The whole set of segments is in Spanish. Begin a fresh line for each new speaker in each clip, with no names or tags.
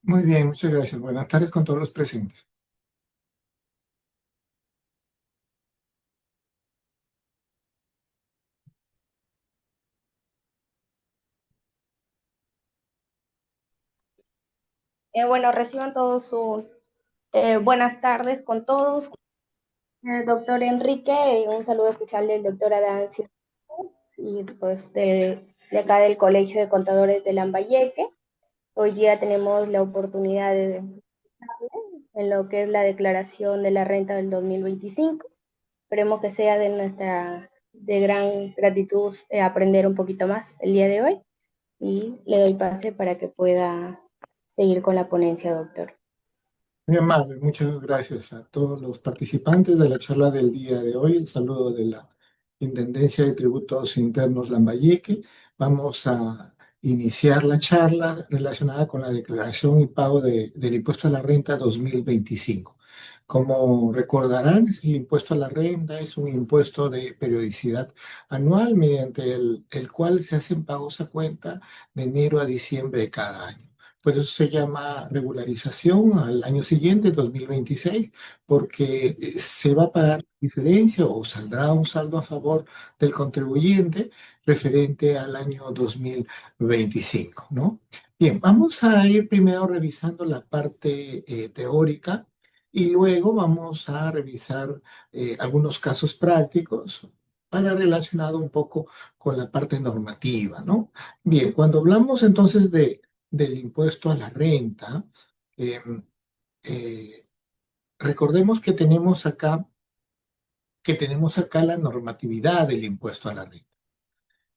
Muy bien, muchas gracias. Buenas tardes con todos los presentes.
Bueno, reciban todos sus buenas tardes con todos. Doctor Enrique, un saludo especial del doctor Adán Silva y pues de acá del Colegio de Contadores de Lambayeque. Hoy día tenemos la oportunidad de en lo que es la declaración de la renta del 2025. Esperemos que sea de gran gratitud aprender un poquito más el día de hoy y le doy pase para que pueda seguir con la ponencia, doctor.
Muy amable, muchas gracias a todos los participantes de la charla del día de hoy. Un saludo de la Intendencia de Tributos Internos Lambayeque. Vamos a iniciar la charla relacionada con la declaración y pago del impuesto a la renta 2025. Como recordarán, el impuesto a la renta es un impuesto de periodicidad anual mediante el cual se hacen pagos a cuenta de enero a diciembre de cada año. Por eso se llama regularización al año siguiente, 2026, porque se va a pagar diferencia o saldrá un saldo a favor del contribuyente referente al año 2025, ¿no? Bien, vamos a ir primero revisando la parte teórica y luego vamos a revisar algunos casos prácticos para relacionado un poco con la parte normativa, ¿no? Bien, cuando hablamos entonces del impuesto a la renta, eh, eh, recordemos que tenemos acá la normatividad del impuesto a la renta.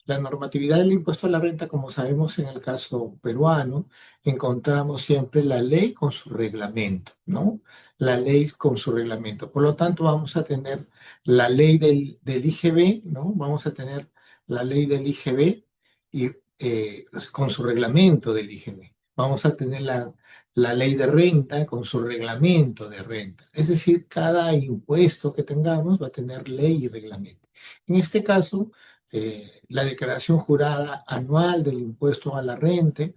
La normatividad del impuesto a la renta, como sabemos en el caso peruano, encontramos siempre la ley con su reglamento, ¿no? La ley con su reglamento. Por lo tanto, vamos a tener la ley del IGB, ¿no? Vamos a tener la ley del IGB y con su reglamento del IGB. Vamos a tener la ley de renta con su reglamento de renta. Es decir, cada impuesto que tengamos va a tener ley y reglamento. En este caso, la declaración jurada anual del impuesto a la renta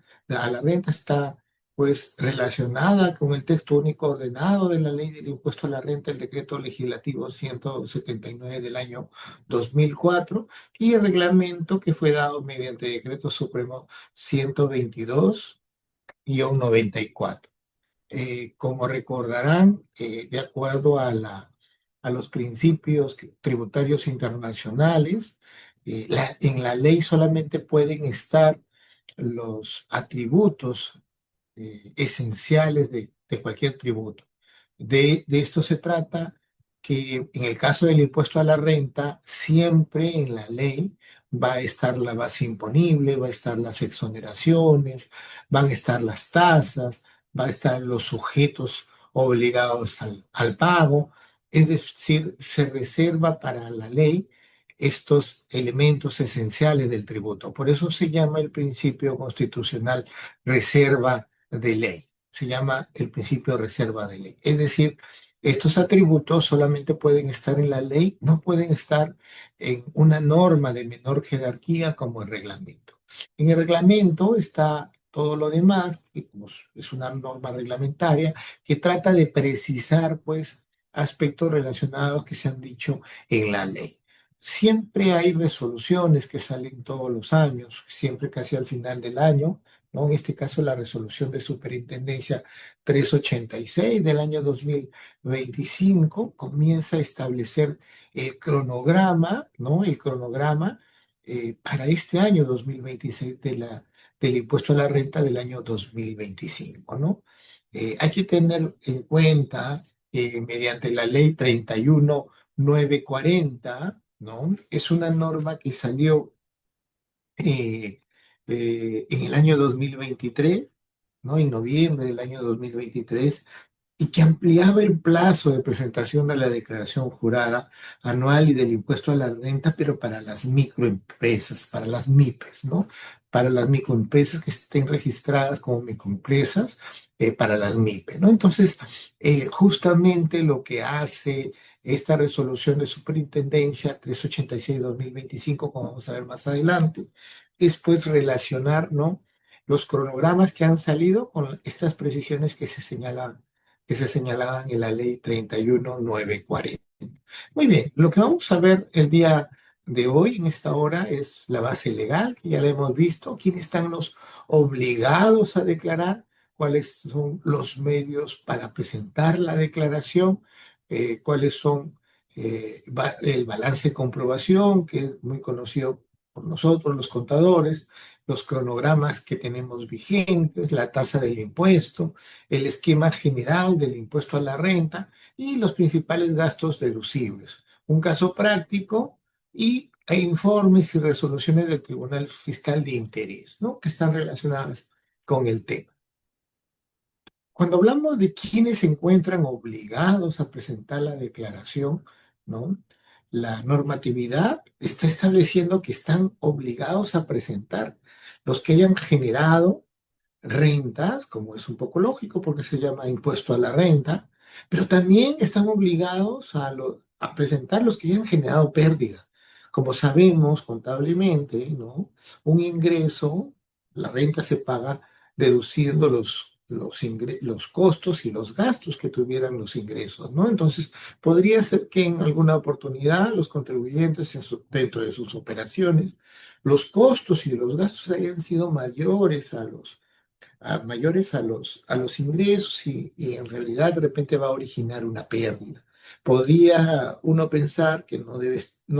está pues relacionada con el texto único ordenado de la ley del impuesto a la renta, el decreto legislativo 179 del año 2004 y el reglamento que fue dado mediante decreto supremo 122-94. Como recordarán, de acuerdo a los principios tributarios internacionales, en la ley solamente pueden estar los atributos esenciales de cualquier tributo. De esto se trata que en el caso del impuesto a la renta, siempre en la ley va a estar la base imponible, va a estar las exoneraciones, van a estar las tasas, va a estar los sujetos obligados al pago. Es decir, se reserva para la ley estos elementos esenciales del tributo. Por eso se llama el principio constitucional reserva de ley. Se llama el principio de reserva de ley. Es decir, estos atributos solamente pueden estar en la ley, no pueden estar en una norma de menor jerarquía como el reglamento. En el reglamento está todo lo demás, que como es una norma reglamentaria, que trata de precisar, pues, aspectos relacionados que se han dicho en la ley. Siempre hay resoluciones que salen todos los años, siempre casi al final del año, ¿no? En este caso, la resolución de superintendencia 386 del año 2025 comienza a establecer el cronograma, ¿no? El cronograma para este año 2026 del impuesto a la renta del año 2025, ¿no? Hay que tener en cuenta que mediante la ley 31940, ¿no? Es una norma que salió eh, en el año 2023, ¿no? En noviembre del año 2023, y que ampliaba el plazo de presentación de la declaración jurada anual y del impuesto a la renta, pero para las microempresas, para las MIPES, ¿no? Para las microempresas que estén registradas como microempresas, para las MIPES, ¿no? Entonces, justamente lo que hace esta resolución de superintendencia 386-2025, como vamos a ver más adelante, es pues relacionar, ¿no? Los cronogramas que han salido con estas precisiones que se señalaban en la ley 31940. Muy bien, lo que vamos a ver el día de hoy en esta hora es la base legal, que ya la hemos visto, quiénes están los obligados a declarar, cuáles son los medios para presentar la declaración, cuáles son el balance de comprobación, que es muy conocido por nosotros, los contadores, los cronogramas que tenemos vigentes, la tasa del impuesto, el esquema general del impuesto a la renta y los principales gastos deducibles. Un caso práctico e informes y resoluciones del Tribunal Fiscal de Interés, ¿no? Que están relacionadas con el tema. Cuando hablamos de quienes se encuentran obligados a presentar la declaración, ¿no? La normatividad está estableciendo que están obligados a presentar los que hayan generado rentas, como es un poco lógico porque se llama impuesto a la renta, pero también están obligados a presentar los que hayan generado pérdida. Como sabemos contablemente, ¿no? Un ingreso, la renta se paga deduciendo los costos y los gastos que tuvieran los ingresos, ¿no? Entonces, podría ser que en alguna oportunidad los contribuyentes dentro de sus operaciones, los costos y los gastos hayan sido mayores a los ingresos y en realidad de repente va a originar una pérdida. Podría uno pensar que no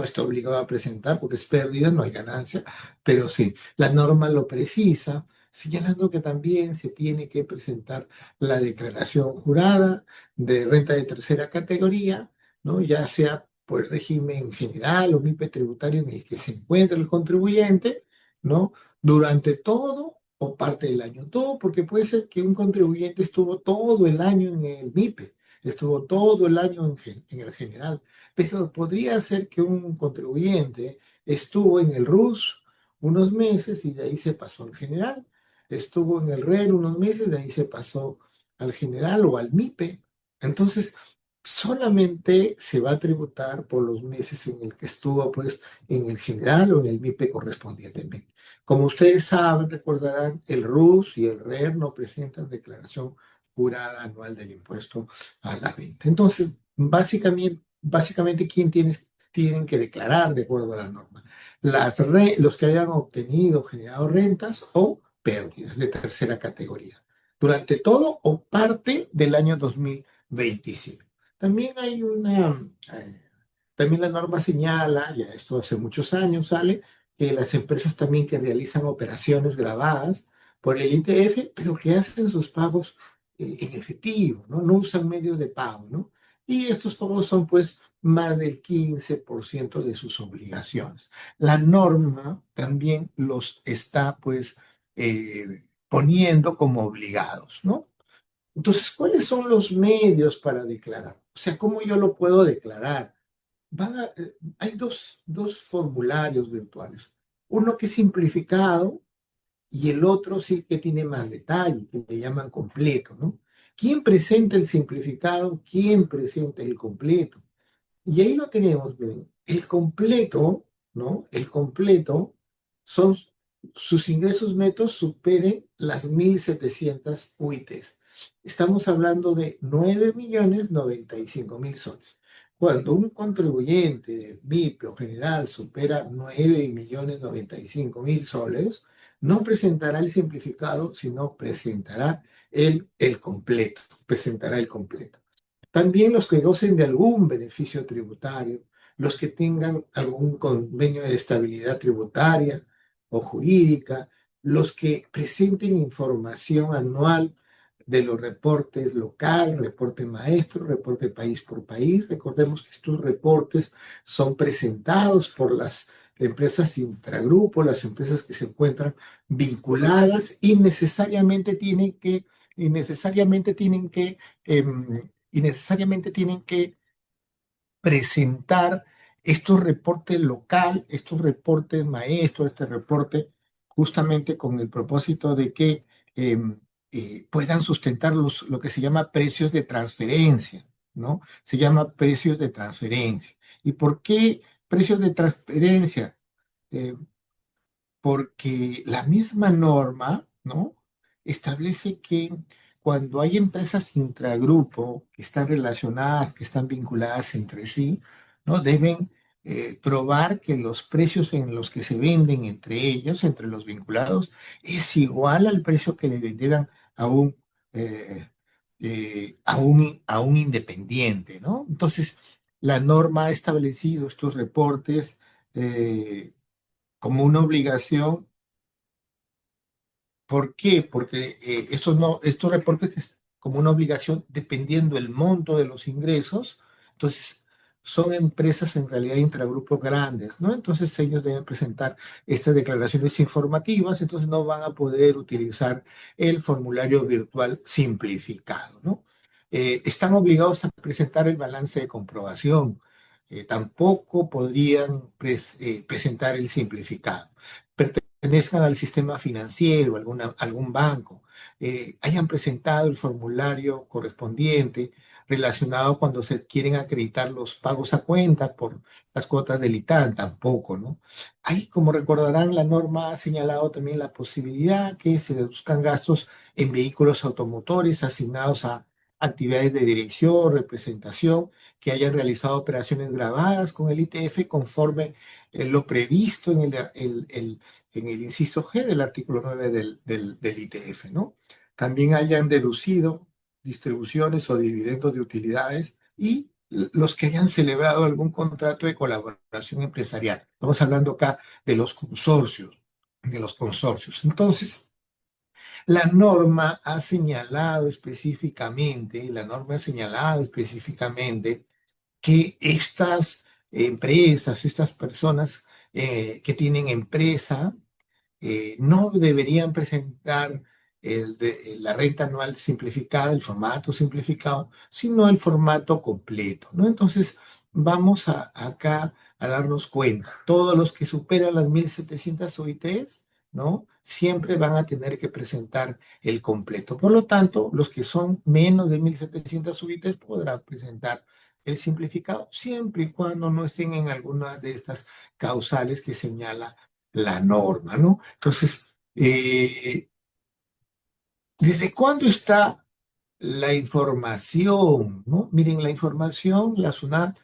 está obligado a presentar porque es pérdida, no hay ganancia, pero sí, la norma lo precisa, señalando que también se tiene que presentar la declaración jurada de renta de tercera categoría, ¿no? Ya sea por el régimen general o MIPE tributario en el que se encuentra el contribuyente, ¿no? Durante todo o parte del año. Todo porque puede ser que un contribuyente estuvo todo el año en el MIPE, estuvo todo el año en el general, pero podría ser que un contribuyente estuvo en el RUS unos meses y de ahí se pasó al general, estuvo en el RER unos meses, de ahí se pasó al general o al MIPE. Entonces, solamente se va a tributar por los meses en el que estuvo pues en el general o en el MIPE correspondientemente. Como ustedes saben, recordarán, el RUS y el RER no presentan declaración jurada anual del impuesto a la renta. Entonces, básicamente ¿quién tienen que declarar de acuerdo a la norma? Los que hayan obtenido, generado rentas o pérdidas de tercera categoría durante todo o parte del año 2025. También hay también la norma señala, ya esto hace muchos años sale, que las empresas también que realizan operaciones grabadas por el ITF, pero que hacen sus pagos en efectivo, ¿no? No usan medios de pago, ¿no? Y estos pagos son pues más del 15% de sus obligaciones. La norma también los está pues poniendo como obligados, ¿no? Entonces, ¿cuáles son los medios para declarar? O sea, ¿cómo yo lo puedo declarar? Hay dos formularios virtuales. Uno que es simplificado y el otro sí que tiene más detalle, que le llaman completo, ¿no? ¿Quién presenta el simplificado? ¿Quién presenta el completo? Y ahí lo tenemos, miren. El completo, ¿no? El completo son sus ingresos netos superen las 1.700 UITs. Estamos hablando de 9.095.000 soles. Cuando un contribuyente de MIPE o general supera 9.095.000 soles, no presentará el simplificado, sino presentará el completo. Presentará el completo. También los que gocen de algún beneficio tributario, los que tengan algún convenio de estabilidad tributaria o jurídica, los que presenten información anual de los reportes local, reporte maestro, reporte país por país. Recordemos que estos reportes son presentados por las empresas intragrupo, las empresas que se encuentran vinculadas y necesariamente tienen que presentar estos reportes local, estos reportes maestros, este reporte justamente con el propósito de que eh, puedan sustentar lo que se llama precios de transferencia, ¿no? Se llama precios de transferencia. ¿Y por qué precios de transferencia? Eh, porque la misma norma, ¿no? Establece que cuando hay empresas intragrupo que están relacionadas, que están vinculadas entre sí, ¿no? Deben probar que los precios en los que se venden entre ellos, entre los vinculados, es igual al precio que le vendieran a un, eh, a un independiente, ¿no? Entonces, la norma ha establecido estos reportes como una obligación. ¿Por qué? Porque estos, no, estos reportes es como una obligación dependiendo el monto de los ingresos. Entonces, son empresas en realidad intragrupos grandes, ¿no? Entonces, ellos deben presentar estas declaraciones informativas, entonces no van a poder utilizar el formulario virtual simplificado, ¿no? Están obligados a presentar el balance de comprobación. Tampoco podrían presentar el simplificado pertenezcan al sistema financiero, algún banco, hayan presentado el formulario correspondiente relacionado cuando se quieren acreditar los pagos a cuenta por las cuotas del ITAN, tampoco, ¿no? Ahí, como recordarán, la norma ha señalado también la posibilidad que se deduzcan gastos en vehículos automotores asignados a actividades de dirección, representación, que hayan realizado operaciones grabadas con el ITF conforme lo previsto en en el inciso G del artículo 9 del ITF, ¿no? También hayan deducido distribuciones o dividendos de utilidades y los que hayan celebrado algún contrato de colaboración empresarial. Estamos hablando acá de los consorcios, de los consorcios. Entonces, la norma ha señalado específicamente que estas empresas, estas personas que tienen empresa, no deberían presentar la renta anual simplificada, el formato simplificado, sino el formato completo, ¿no? Entonces, vamos acá a darnos cuenta, todos los que superan las 1.700 OITs, ¿no? Siempre van a tener que presentar el completo. Por lo tanto, los que son menos de 1.700 UITs podrán presentar el simplificado, siempre y cuando no estén en alguna de estas causales que señala la norma, ¿no? Entonces, ¿desde cuándo está la información, ¿no? Miren, la información, la SUNAT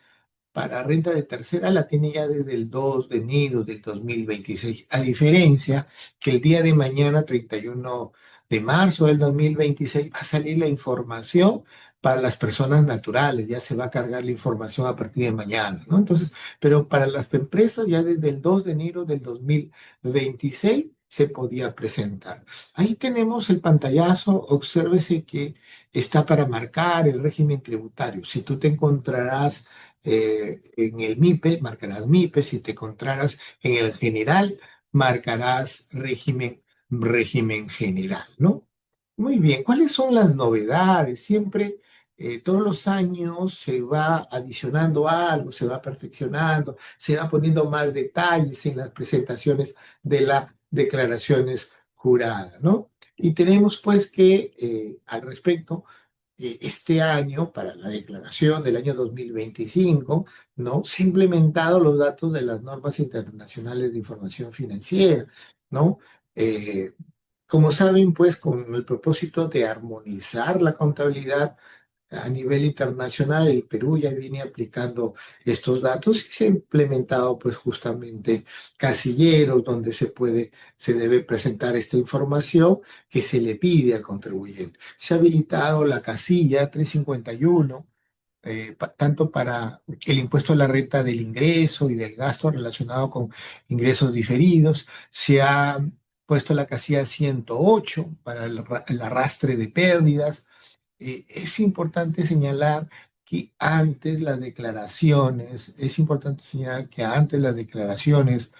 para renta de tercera la tiene ya desde el 2 de enero del 2026, a diferencia que el día de mañana, 31 de marzo del 2026, va a salir la información para las personas naturales, ya se va a cargar la información a partir de mañana, ¿no? Entonces, pero para las empresas ya desde el 2 de enero del 2026 se podía presentar. Ahí tenemos el pantallazo, obsérvese que está para marcar el régimen tributario. Si tú te encontrarás en el MIPE, marcarás MIPE, si te encontraras en el general, marcarás régimen general, ¿no? Muy bien, ¿cuáles son las novedades? Siempre, todos los años se va adicionando algo, se va perfeccionando, se va poniendo más detalles en las presentaciones de las declaraciones juradas, ¿no? Y tenemos pues que al respecto este año, para la declaración del año 2025, ¿no? Se han implementado los datos de las normas internacionales de información financiera, ¿no? Eh, Como saben, pues, con el propósito de armonizar la contabilidad a nivel internacional, el Perú ya viene aplicando estos datos y se ha implementado pues justamente casilleros donde se debe presentar esta información que se le pide al contribuyente. Se ha habilitado la casilla 351 tanto para el impuesto a la renta del ingreso y del gasto relacionado con ingresos diferidos. Se ha puesto la casilla 108 para el arrastre de pérdidas. Es importante señalar que antes las declaraciones, es importante señalar que antes las declaraciones,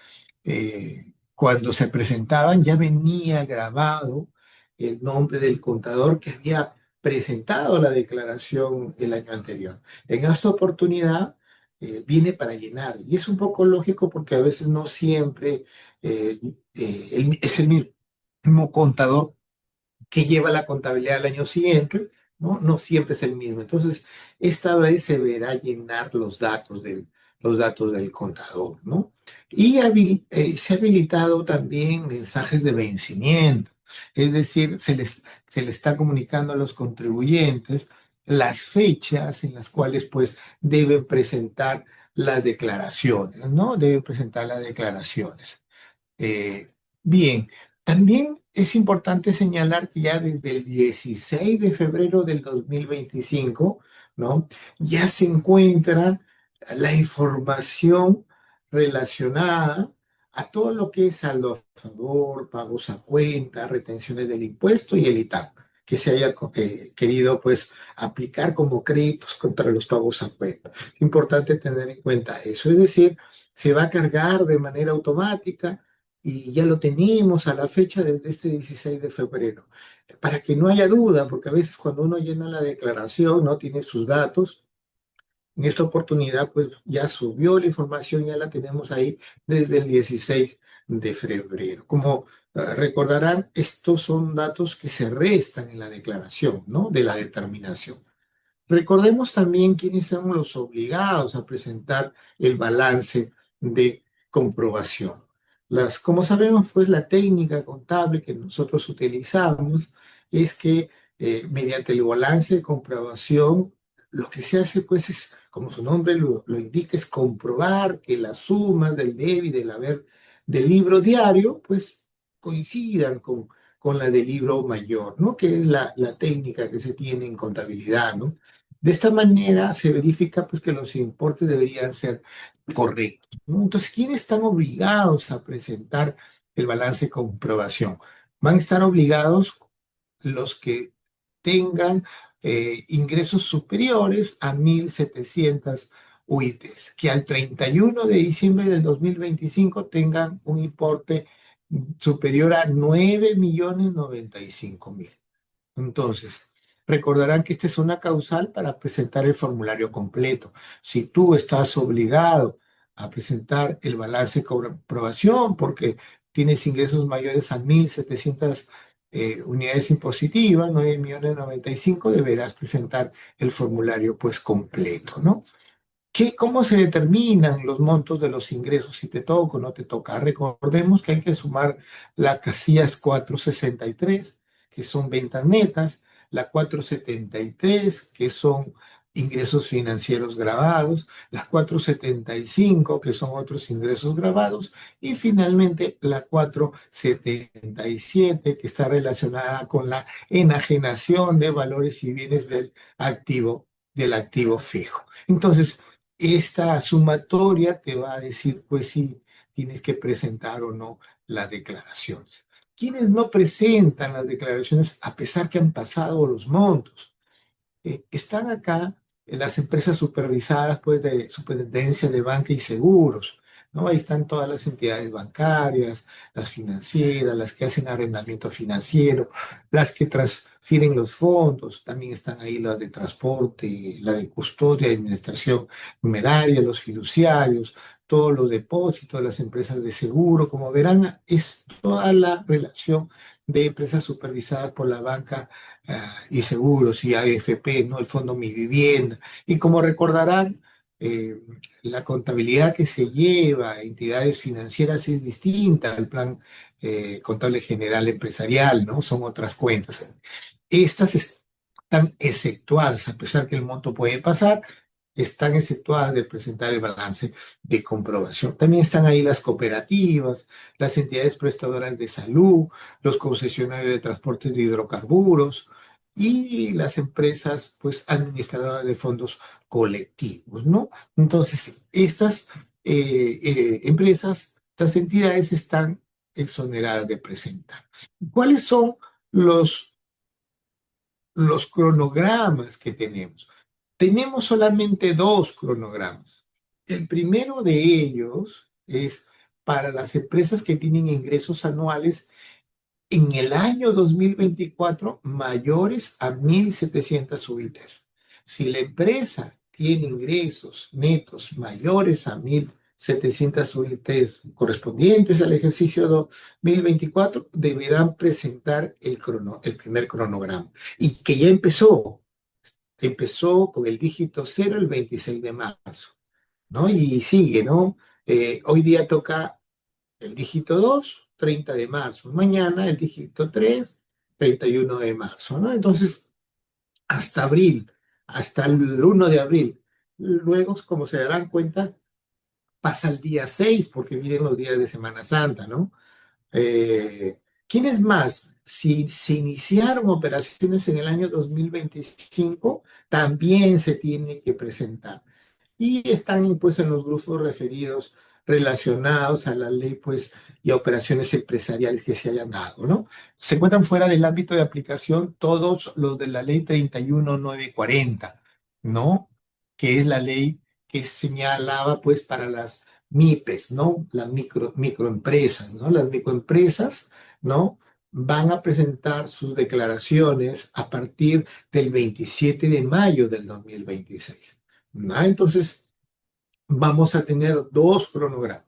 cuando se presentaban, ya venía grabado el nombre del contador que había presentado la declaración el año anterior. En esta oportunidad, viene para llenar, y es un poco lógico porque a veces no siempre es el mismo contador que lleva la contabilidad al año siguiente, ¿no? No siempre es el mismo. Entonces, esta vez se verá llenar los datos los datos del contador, ¿no? Y se ha habilitado también mensajes de vencimiento, es decir, se le está comunicando a los contribuyentes las fechas en las cuales pues deben presentar las declaraciones, ¿no? Deben presentar las declaraciones. Eh, Bien, también es importante señalar que ya desde el 16 de febrero del 2025, ¿no? Ya se encuentra la información relacionada a todo lo que es saldo a favor, pagos a cuenta, retenciones del impuesto y el ITAM, que se haya querido pues aplicar como créditos contra los pagos a cuenta. Es importante tener en cuenta eso, es decir, se va a cargar de manera automática y ya lo tenemos a la fecha desde este 16 de febrero. Para que no haya duda, porque a veces cuando uno llena la declaración no tiene sus datos, en esta oportunidad pues ya subió la información, ya la tenemos ahí desde el 16 de febrero. Como recordarán, estos son datos que se restan en la declaración, ¿no? De la determinación. Recordemos también quiénes son los obligados a presentar el balance de comprobación. Como sabemos, pues la técnica contable que nosotros utilizamos es que mediante el balance de comprobación, lo que se hace, pues, es, como su nombre lo indica, es comprobar que las sumas del debe y del haber del libro diario, pues, coincidan con la del libro mayor, ¿no? Que es la técnica que se tiene en contabilidad, ¿no? De esta manera se verifica pues, que los importes deberían ser correctos, ¿no? Entonces, ¿quiénes están obligados a presentar el balance de comprobación? Van a estar obligados los que tengan ingresos superiores a 1.700 UITs, que al 31 de diciembre del 2025 tengan un importe superior a 9.095.000. Entonces, recordarán que esta es una causal para presentar el formulario completo. Si tú estás obligado a presentar el balance de comprobación porque tienes ingresos mayores a 1.700 unidades impositivas, 9.095, deberás presentar el formulario pues completo, ¿no? ¿Cómo se determinan los montos de los ingresos? Si te toca o no te toca. Recordemos que hay que sumar las casillas 463, que son ventas netas, la 473, que son ingresos financieros grabados, las 475, que son otros ingresos grabados, y finalmente la 477, que está relacionada con la enajenación de valores y bienes del activo fijo. Entonces, esta sumatoria te va a decir, pues si tienes que presentar o no las declaraciones. ¿Quiénes no presentan las declaraciones a pesar que han pasado los montos? Están acá las empresas supervisadas pues, de Superintendencia de Banca y Seguros, ¿no? Ahí están todas las entidades bancarias, las financieras, las que hacen arrendamiento financiero, las que transfieren los fondos, también están ahí las de transporte, la de custodia y administración numeraria, los fiduciarios, todos los depósitos, las empresas de seguro. Como verán, es toda la relación de empresas supervisadas por la banca y seguros y AFP, ¿no? El Fondo Mi Vivienda. Y como recordarán, eh, la contabilidad que se lleva a entidades financieras es distinta al plan contable general empresarial, ¿no? Son otras cuentas. Estas están exceptuadas, a pesar que el monto puede pasar, están exceptuadas de presentar el balance de comprobación. También están ahí las cooperativas, las entidades prestadoras de salud, los concesionarios de transportes de hidrocarburos y las empresas, pues, administradoras de fondos colectivos, ¿no? Entonces, estas empresas, estas entidades están exoneradas de presentar. ¿Cuáles son los, los cronogramas que tenemos? Tenemos solamente dos cronogramas. El primero de ellos es para las empresas que tienen ingresos anuales en el año 2024 mayores a 1.700 UITs. Si la empresa tiene ingresos netos mayores a 1.700 UITs correspondientes al ejercicio 2024, deberán presentar el primer cronograma y que ya empezó con el dígito cero el 26 de marzo. ¿no? Y sigue, ¿no? Hoy día toca el dígito 2 30 de marzo. Mañana el dígito 3 31 de marzo, ¿no? Entonces, hasta abril, hasta el 1 de abril. Luego, como se darán cuenta, pasa el día 6 porque vienen los días de Semana Santa, ¿no? ¿Quiénes más? Si se iniciaron operaciones en el año 2025, también se tiene que presentar y están pues en los grupos referidos relacionados a la ley pues y a operaciones empresariales que se hayan dado, ¿no? Se encuentran fuera del ámbito de aplicación todos los de la ley 31940, ¿no? Que es la ley que señalaba pues para las MIPES, ¿no? Las microempresas, ¿no? Las microempresas, ¿no? Van a presentar sus declaraciones a partir del 27 de mayo del 2026. ¿No? Entonces, vamos a tener dos cronogramas.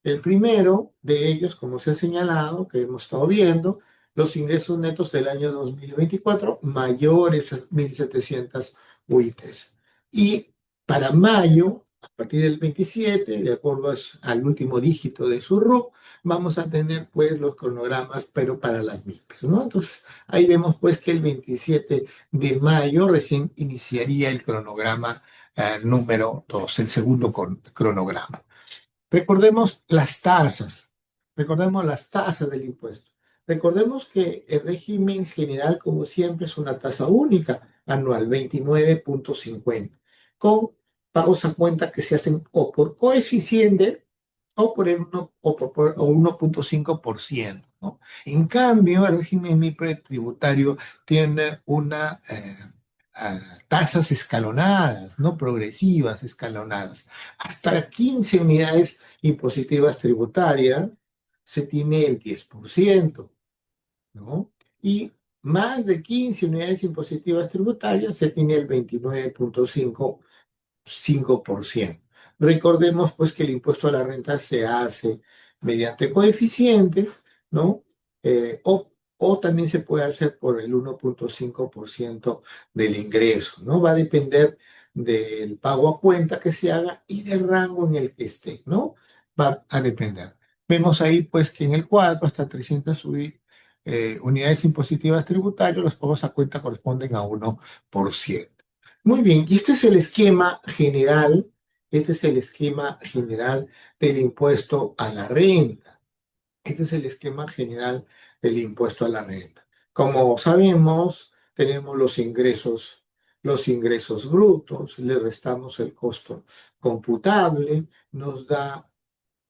El primero de ellos, como se ha señalado, que hemos estado viendo, los ingresos netos del año 2024 mayores a 1.700 UITs. Y para mayo, a partir del 27, de acuerdo al último dígito de su RUC, vamos a tener pues los cronogramas, pero para las MIPES, ¿no? Entonces, ahí vemos pues que el 27 de mayo recién iniciaría el cronograma número 2, el segundo cronograma. Recordemos las tasas, recordemos las tasas del impuesto. Recordemos que el régimen general, como siempre, es una tasa única anual, 29,50, con pagos a cuenta que se hacen o por coeficiente o por el 1,5%, ¿no? En cambio, el régimen MIPRE tributario tiene una tasas escalonadas, no progresivas, escalonadas. Hasta 15 unidades impositivas tributarias se tiene el 10%, ¿no? Y más de 15 unidades impositivas tributarias se tiene el 29,5%. Recordemos pues que el impuesto a la renta se hace mediante coeficientes, ¿no? O también se puede hacer por el 1,5% del ingreso, ¿no? Va a depender del pago a cuenta que se haga y del rango en el que esté, ¿no? Va a depender. Vemos ahí pues que en el cuadro hasta 300 unidades impositivas tributarias, los pagos a cuenta corresponden a 1%. Muy bien, y este es el esquema general, este es el esquema general del impuesto a la renta. Este es el esquema general del impuesto a la renta. Como sabemos, tenemos los ingresos brutos, le restamos el costo computable, nos da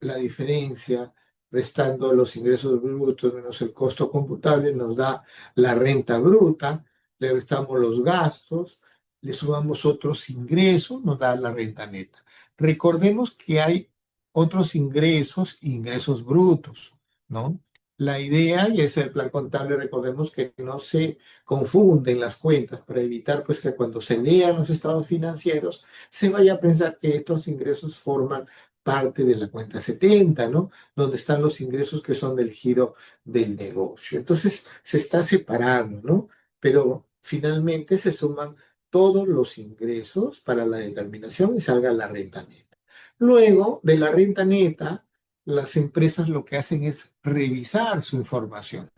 la diferencia, restando los ingresos brutos menos el costo computable, nos da la renta bruta, le restamos los gastos, le sumamos otros ingresos, nos da la renta neta. Recordemos que hay otros ingresos, ingresos brutos, ¿no? La idea, y es el plan contable, recordemos que no se confunden las cuentas para evitar pues que cuando se lean los estados financieros se vaya a pensar que estos ingresos forman parte de la cuenta 70, ¿no? Donde están los ingresos que son del giro del negocio. Entonces, se está separando, ¿no? Pero finalmente se suman todos los ingresos para la determinación y salga la renta neta. Luego, de la renta neta, las empresas lo que hacen es revisar su información.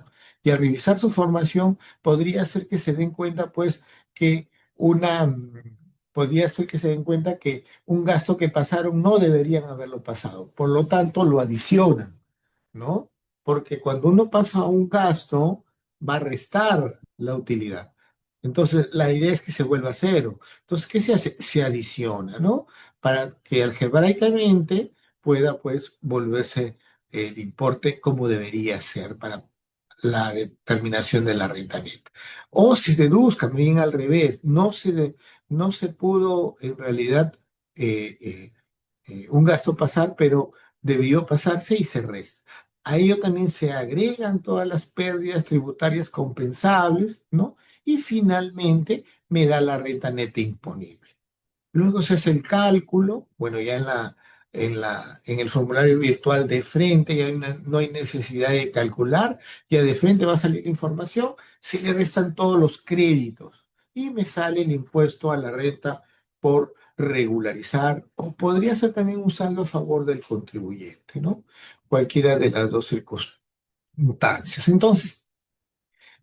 Y al revisar su formación, podría ser que se den cuenta, pues, que una, podría ser que se den cuenta que un gasto que pasaron no deberían haberlo pasado. Por lo tanto, lo adicionan, ¿no? Porque cuando uno pasa un gasto, va a restar la utilidad. Entonces, la idea es que se vuelva a cero. Entonces, ¿qué se hace? Se adiciona, ¿no? Para que algebraicamente pueda, pues, volverse el importe como debería ser para la determinación de la renta neta. O se deduzca, bien al revés, no se pudo en realidad eh, eh, un gasto pasar, pero debió pasarse y se resta. A ello también se agregan todas las pérdidas tributarias compensables, ¿no? Y finalmente me da la renta neta imponible. Luego se hace el cálculo, bueno, ya en el formulario virtual de frente ya no hay necesidad de calcular, ya de frente va a salir la información, se le restan todos los créditos y me sale el impuesto a la renta por regularizar o podría ser también un saldo a favor del contribuyente, ¿no? Cualquiera de las dos circunstancias. Entonces,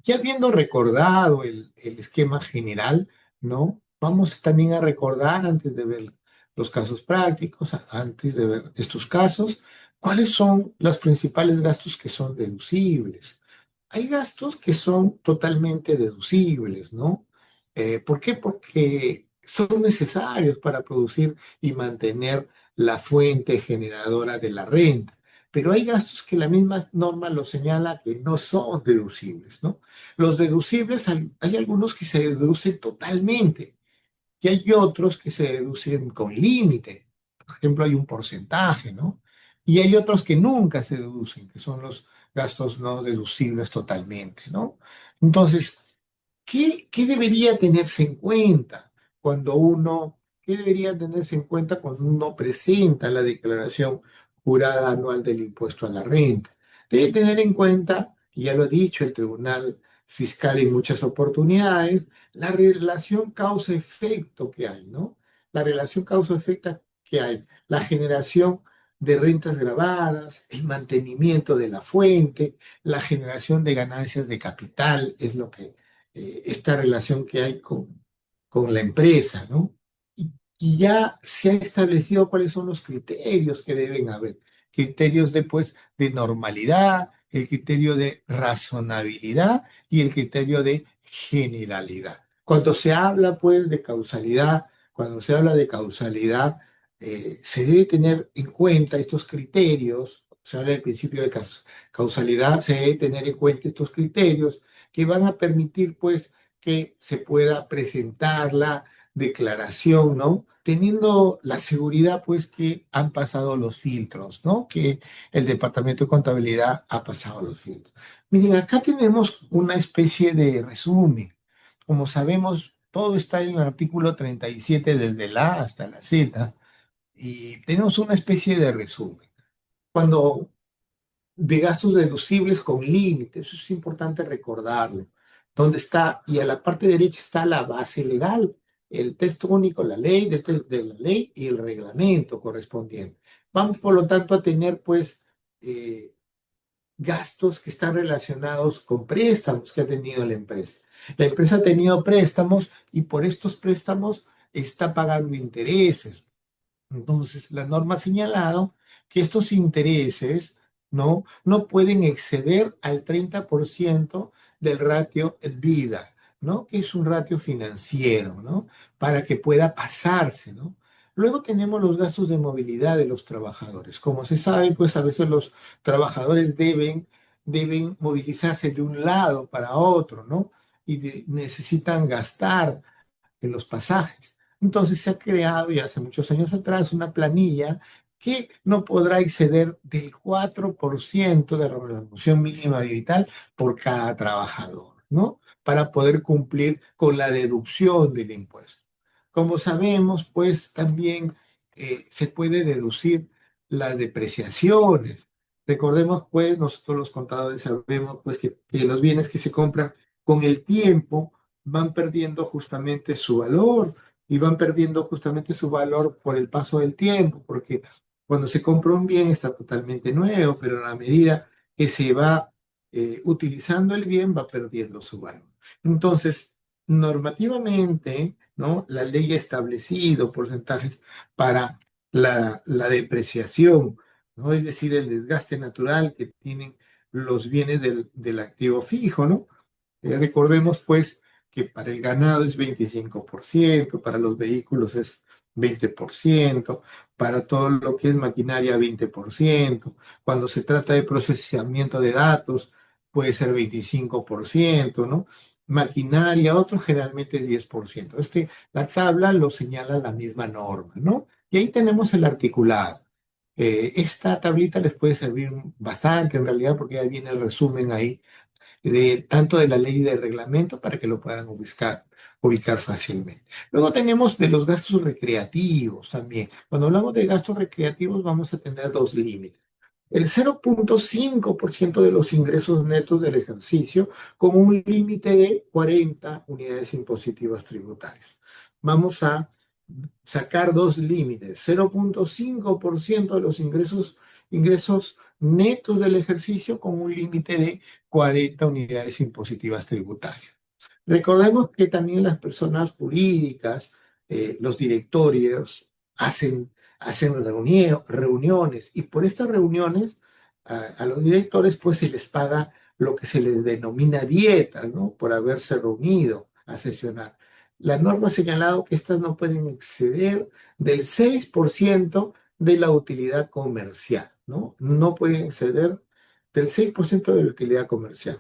ya habiendo recordado el esquema general, ¿no? Vamos también a recordar, antes de ver los casos prácticos, antes de ver estos casos, cuáles son los principales gastos que son deducibles. Hay gastos que son totalmente deducibles, ¿no? ¿Por qué? Porque son necesarios para producir y mantener la fuente generadora de la renta. Pero hay gastos que la misma norma lo señala que no son deducibles, ¿no? Los deducibles, hay algunos que se deducen totalmente y hay otros que se deducen con límite. Por ejemplo, hay un porcentaje, ¿no? Y hay otros que nunca se deducen, que son los gastos no deducibles totalmente, ¿no? Entonces, ¿qué debería tenerse en cuenta cuando uno, qué debería tenerse en cuenta cuando uno presenta la declaración jurada anual del impuesto a la renta? Debe tener en cuenta, y ya lo ha dicho el Tribunal Fiscal en muchas oportunidades, la relación causa-efecto que hay, ¿no? La relación causa-efecto que hay, la generación de rentas grabadas, el mantenimiento de la fuente, la generación de ganancias de capital, es lo que esta relación que hay con la empresa, ¿no? Y ya se ha establecido cuáles son los criterios que deben haber. Criterios de, pues, de normalidad, el criterio de razonabilidad y el criterio de generalidad. Cuando se habla, pues, de causalidad, cuando se habla de causalidad, se debe tener en cuenta estos criterios, se habla del principio de causalidad, se debe tener en cuenta estos criterios que van a permitir, pues, que se pueda presentar la declaración, ¿no? Teniendo la seguridad, pues, que han pasado los filtros, ¿no? Que el Departamento de Contabilidad ha pasado los filtros. Miren, acá tenemos una especie de resumen. Como sabemos, todo está en el artículo 37 desde la A hasta la Z, y tenemos una especie de resumen. Cuando de gastos deducibles con límites, eso es importante recordarlo. ¿Dónde está? Y a la parte derecha está la base legal, el texto único, la ley de la ley y el reglamento correspondiente. Vamos, por lo tanto, a tener, pues, eh, gastos que están relacionados con préstamos que ha tenido la empresa. La empresa ha tenido préstamos y por estos préstamos está pagando intereses. Entonces, la norma ha señalado que estos intereses no pueden exceder al 30% del ratio vida, ¿no? Que es un ratio financiero, ¿no? Para que pueda pasarse, ¿no? Luego tenemos los gastos de movilidad de los trabajadores. Como se sabe, pues a veces los trabajadores deben movilizarse de un lado para otro, ¿no? Y necesitan gastar en los pasajes. Entonces se ha creado ya hace muchos años atrás una planilla que no podrá exceder del 4% de la remuneración mínima vital por cada trabajador, ¿no? Para poder cumplir con la deducción del impuesto. Como sabemos, pues también se puede deducir las depreciaciones. Recordemos, pues, nosotros los contadores sabemos, pues, que los bienes que se compran con el tiempo van perdiendo justamente su valor y van perdiendo justamente su valor por el paso del tiempo, porque cuando se compra un bien está totalmente nuevo, pero a la medida que se va utilizando el bien va perdiendo su valor. Entonces, normativamente, ¿no? La ley ha establecido porcentajes para la depreciación, ¿no? Es decir, el desgaste natural que tienen los bienes del activo fijo, ¿no? Recordemos pues que para el ganado es 25%, para los vehículos es 20%, para todo lo que es maquinaria 20%, cuando se trata de procesamiento de datos puede ser 25%, ¿no? Maquinaria, otro generalmente 10%. La tabla lo señala la misma norma, ¿no? Y ahí tenemos el articulado. Esta tablita les puede servir bastante en realidad porque ahí viene el resumen ahí tanto de la ley y del reglamento para que lo puedan ubicar fácilmente. Luego tenemos de los gastos recreativos también. Cuando hablamos de gastos recreativos vamos a tener dos límites. El 0,5% de los ingresos netos del ejercicio con un límite de 40 unidades impositivas tributarias. Vamos a sacar dos límites: 0,5% de los ingresos netos del ejercicio, con un límite de 40 unidades impositivas tributarias. Recordemos que también las personas jurídicas, los directorios, hacen reuniones, y por estas reuniones a los directores pues se les paga lo que se les denomina dieta, ¿no? Por haberse reunido a sesionar. La norma ha señalado que estas no pueden exceder del 6% de la utilidad comercial, ¿no? No pueden exceder del 6% de la utilidad comercial.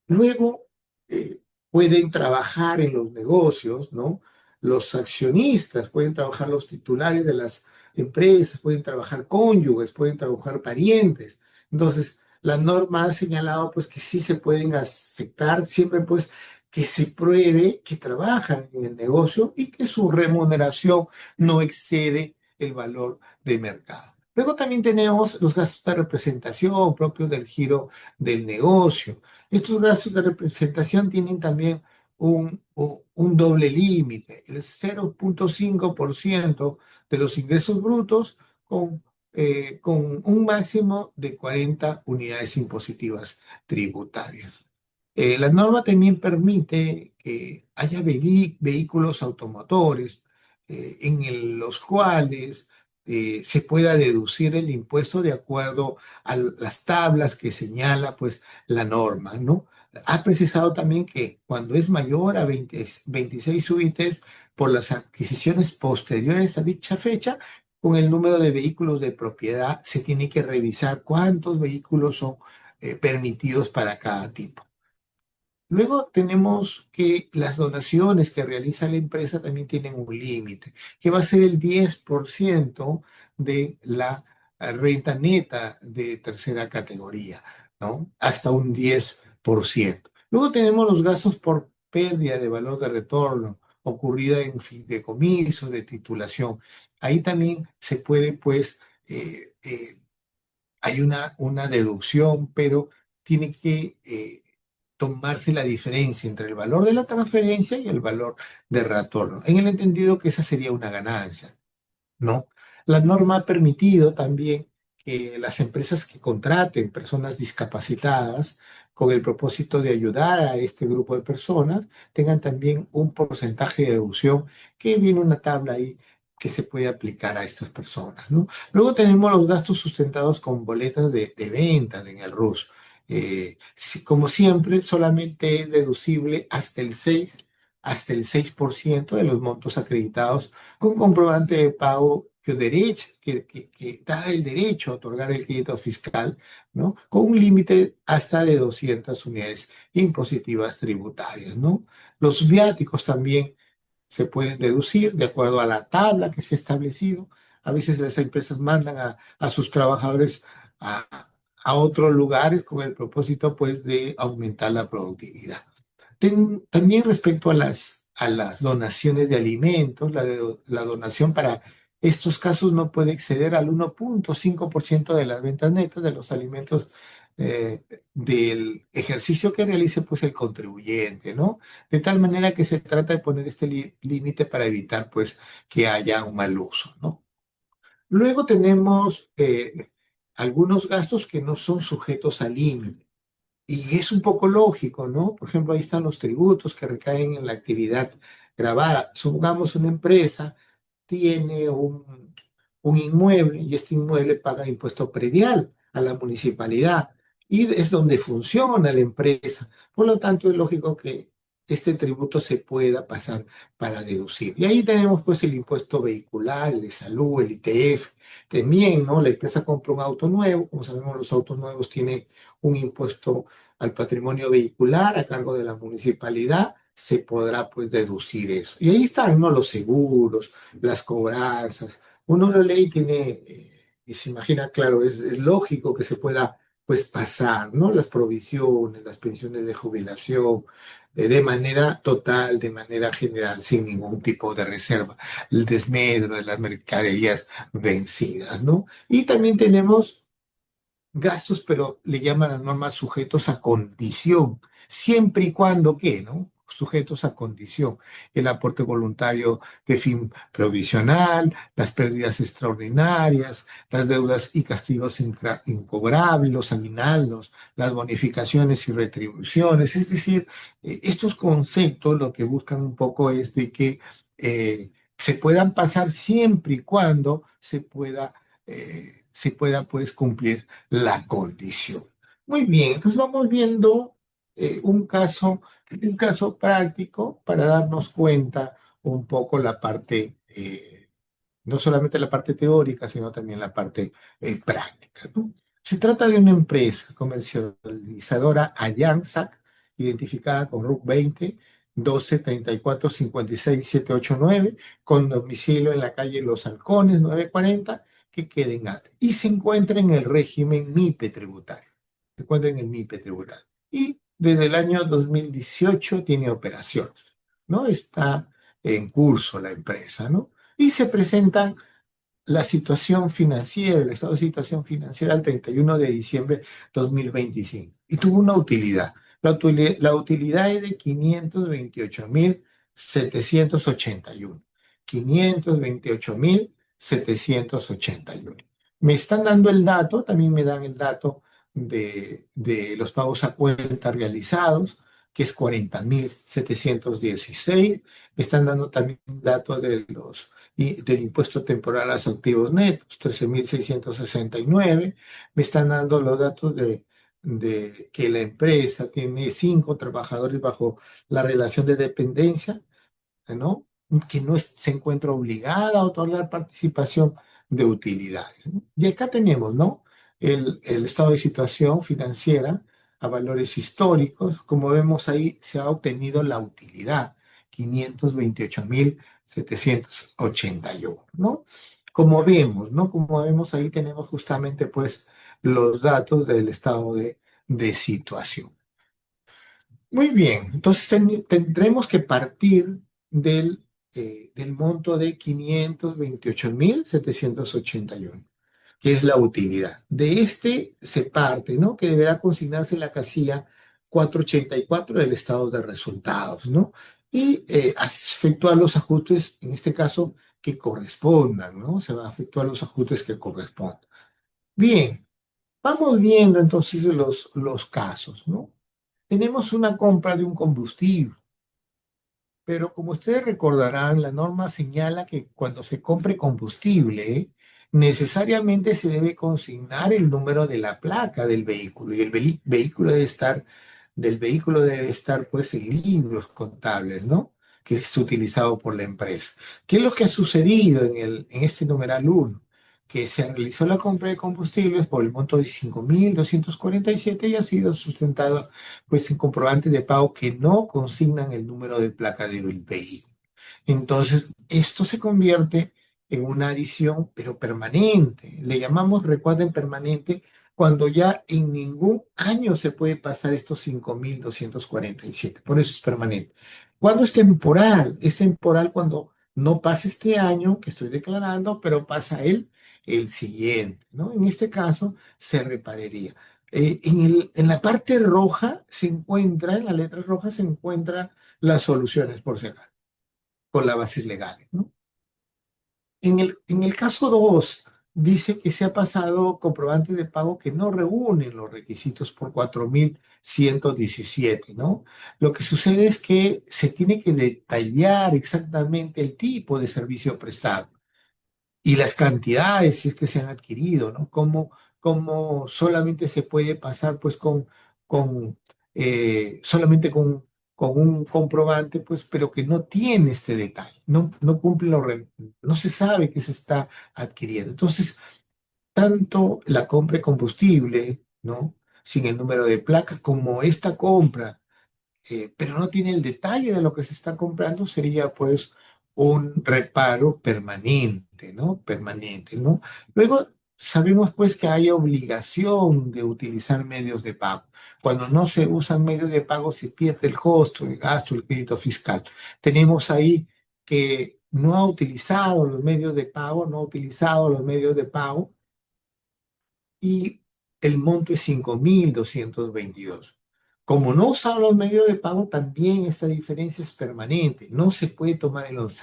Luego, eh, pueden trabajar en los negocios, ¿no? Los accionistas, pueden trabajar los titulares de las empresas, pueden trabajar cónyuges, pueden trabajar parientes. Entonces, la norma ha señalado pues que sí se pueden aceptar, siempre pues que se pruebe que trabajan en el negocio y que su remuneración no excede el valor de mercado. Luego también tenemos los gastos de representación propios del giro del negocio. Estos gastos de representación tienen también un doble límite: el 0,5% de los ingresos brutos, con un máximo de 40 unidades impositivas tributarias. La norma también permite que haya vehículos automotores, los cuales se pueda deducir el impuesto de acuerdo a las tablas que señala pues la norma, ¿no? Ha precisado también que cuando es mayor a 26 UITs por las adquisiciones posteriores a dicha fecha, con el número de vehículos de propiedad se tiene que revisar cuántos vehículos son permitidos para cada tipo. Luego tenemos que las donaciones que realiza la empresa también tienen un límite, que va a ser el 10% de la renta neta de tercera categoría, ¿no? Hasta un 10%. Luego tenemos los gastos por pérdida de valor de retorno ocurrida en fideicomiso, de titulación. Ahí también se puede, pues, hay una deducción, pero tiene que tomarse la diferencia entre el valor de la transferencia y el valor de retorno, en el entendido que esa sería una ganancia, ¿no? La norma ha permitido también que las empresas que contraten personas discapacitadas con el propósito de ayudar a este grupo de personas tengan también un porcentaje de deducción, que viene una tabla ahí que se puede aplicar a estas personas, ¿no? Luego tenemos los gastos sustentados con boletas de venta en el RUS. Como siempre, solamente es deducible hasta el 6% de los montos acreditados con comprobante de pago que da el derecho a otorgar el crédito fiscal, ¿no? Con un límite hasta de 200 unidades impositivas tributarias, ¿no? Los viáticos también se pueden deducir de acuerdo a la tabla que se ha establecido. A veces las empresas mandan a sus trabajadores a, a otros lugares con el propósito, pues, de aumentar la productividad. También respecto a las donaciones de alimentos, la donación para estos casos no puede exceder al 1,5% de las ventas netas de los alimentos del ejercicio que realice pues el contribuyente, ¿no? De tal manera que se trata de poner este límite para evitar pues que haya un mal uso, ¿no? Luego tenemos algunos gastos que no son sujetos al límite. Y es un poco lógico, ¿no? Por ejemplo, ahí están los tributos que recaen en la actividad grabada. Supongamos una empresa tiene un inmueble, y este inmueble paga impuesto predial a la municipalidad, y es donde funciona la empresa. Por lo tanto, es lógico que este tributo se pueda pasar para deducir. Y ahí tenemos pues el impuesto vehicular, el de salud, el ITF. También, ¿no? La empresa compra un auto nuevo. Como sabemos, los autos nuevos tienen un impuesto al patrimonio vehicular a cargo de la municipalidad. Se podrá pues deducir eso. Y ahí están, ¿no? Los seguros, las cobranzas. Uno lo lee y y se imagina, claro, es lógico que se pueda pues pasar, ¿no? Las provisiones, las pensiones de jubilación, de manera total, de manera general, sin ningún tipo de reserva. El desmedro de las mercaderías vencidas, ¿no? Y también tenemos gastos, pero le llaman a las normas sujetos a condición, siempre y cuando, ¿qué, no? sujetos a condición. El aporte voluntario de fin provisional, las pérdidas extraordinarias, las deudas y castigos incobrables, los aguinaldos, las bonificaciones y retribuciones. Es decir, estos conceptos lo que buscan un poco es de que se puedan pasar siempre y cuando se pueda pues cumplir la condición. Muy bien, entonces vamos viendo un caso práctico para darnos cuenta un poco la parte, no solamente la parte teórica, sino también la parte práctica, ¿no? Se trata de una empresa comercializadora Ayansac, identificada con RUC 20 12 34 56 789, con domicilio en la calle Los Halcones 940, que queda en AT. Y se encuentra en el régimen MIPE tributario. Se encuentra en el MIPE tributario. Y desde el año 2018 tiene operaciones, ¿no? Está en curso la empresa, ¿no? Y se presenta la situación financiera, el estado de situación financiera al 31 de diciembre 2025. Y tuvo una utilidad. La utilidad es de 528.781. 528.781. Me están dando el dato, también me dan el dato de los pagos a cuenta realizados, que es 40.716. Me están dando también datos de los y del impuesto temporal a los activos netos, 13.669. Me están dando los datos de que la empresa tiene 5 trabajadores bajo la relación de dependencia, ¿no? Que no se encuentra obligada a otorgar participación de utilidades, ¿no? Y acá tenemos, ¿no? El estado de situación financiera a valores históricos. Como vemos ahí, se ha obtenido la utilidad, 528.781, ¿no? Como vemos, ¿no? Como vemos ahí tenemos justamente, pues, los datos del estado de situación. Muy bien, entonces tendremos que partir del monto de 528.781, que es la utilidad. De este se parte, ¿no? Que deberá consignarse en la casilla 484 del estado de resultados, ¿no? Y efectuar los ajustes, en este caso, que correspondan, ¿no? Se va a efectuar los ajustes que correspondan. Bien, vamos viendo entonces los casos, ¿no? Tenemos una compra de un combustible, pero como ustedes recordarán, la norma señala que cuando se compre combustible, necesariamente se debe consignar el número de la placa del vehículo y del vehículo debe estar pues en libros contables, ¿no? Que es utilizado por la empresa. ¿Qué es lo que ha sucedido en este numeral uno? Que se realizó la compra de combustibles por el monto de 5.247 y ha sido sustentado pues en comprobantes de pago que no consignan el número de placa del vehículo. Entonces, esto se convierte en una adición, pero permanente. Le llamamos, recuerden, permanente, cuando ya en ningún año se puede pasar estos 5.247. Por eso es permanente. ¿Cuándo es temporal? Es temporal cuando no pasa este año que estoy declarando, pero pasa el siguiente, ¿no? En este caso, se repararía. En la parte roja en las letras rojas se encuentran las soluciones por si acaso, con las bases legales, ¿no? En el caso 2 dice que se ha pasado comprobante de pago que no reúnen los requisitos por 4.117, ¿no? Lo que sucede es que se tiene que detallar exactamente el tipo de servicio prestado y las cantidades, si es que se han adquirido, ¿no? Cómo solamente se puede pasar, pues, solamente con un comprobante, pues, pero que no tiene este detalle, no cumple no se sabe que se está adquiriendo. Entonces, tanto la compra de combustible, ¿no? Sin el número de placas, como esta compra pero no tiene el detalle de lo que se está comprando, sería pues un reparo permanente, ¿no? Permanente, ¿no? Luego sabemos pues que hay obligación de utilizar medios de pago. Cuando no se usan medios de pago se pierde el costo, el gasto, el crédito fiscal. Tenemos ahí que no ha utilizado los medios de pago, no ha utilizado los medios de pago y el monto es 5.222. como no usan los medios de pago, también esta diferencia es permanente, no se puede tomar en los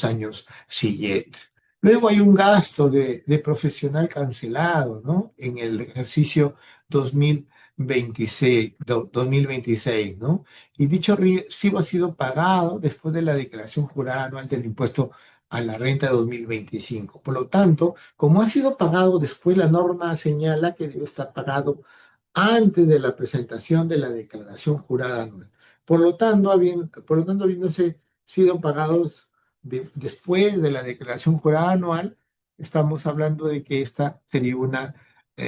años siguientes. Luego hay un gasto de profesional cancelado, ¿no? En el ejercicio 2026, ¿no? Y dicho recibo ha sido pagado después de la declaración jurada anual del impuesto a la renta de 2025. Por lo tanto, como ha sido pagado después, la norma señala que debe estar pagado antes de la presentación de la declaración jurada anual. Habiéndose sido pagados después de la declaración jurada anual, estamos hablando de que esta sería una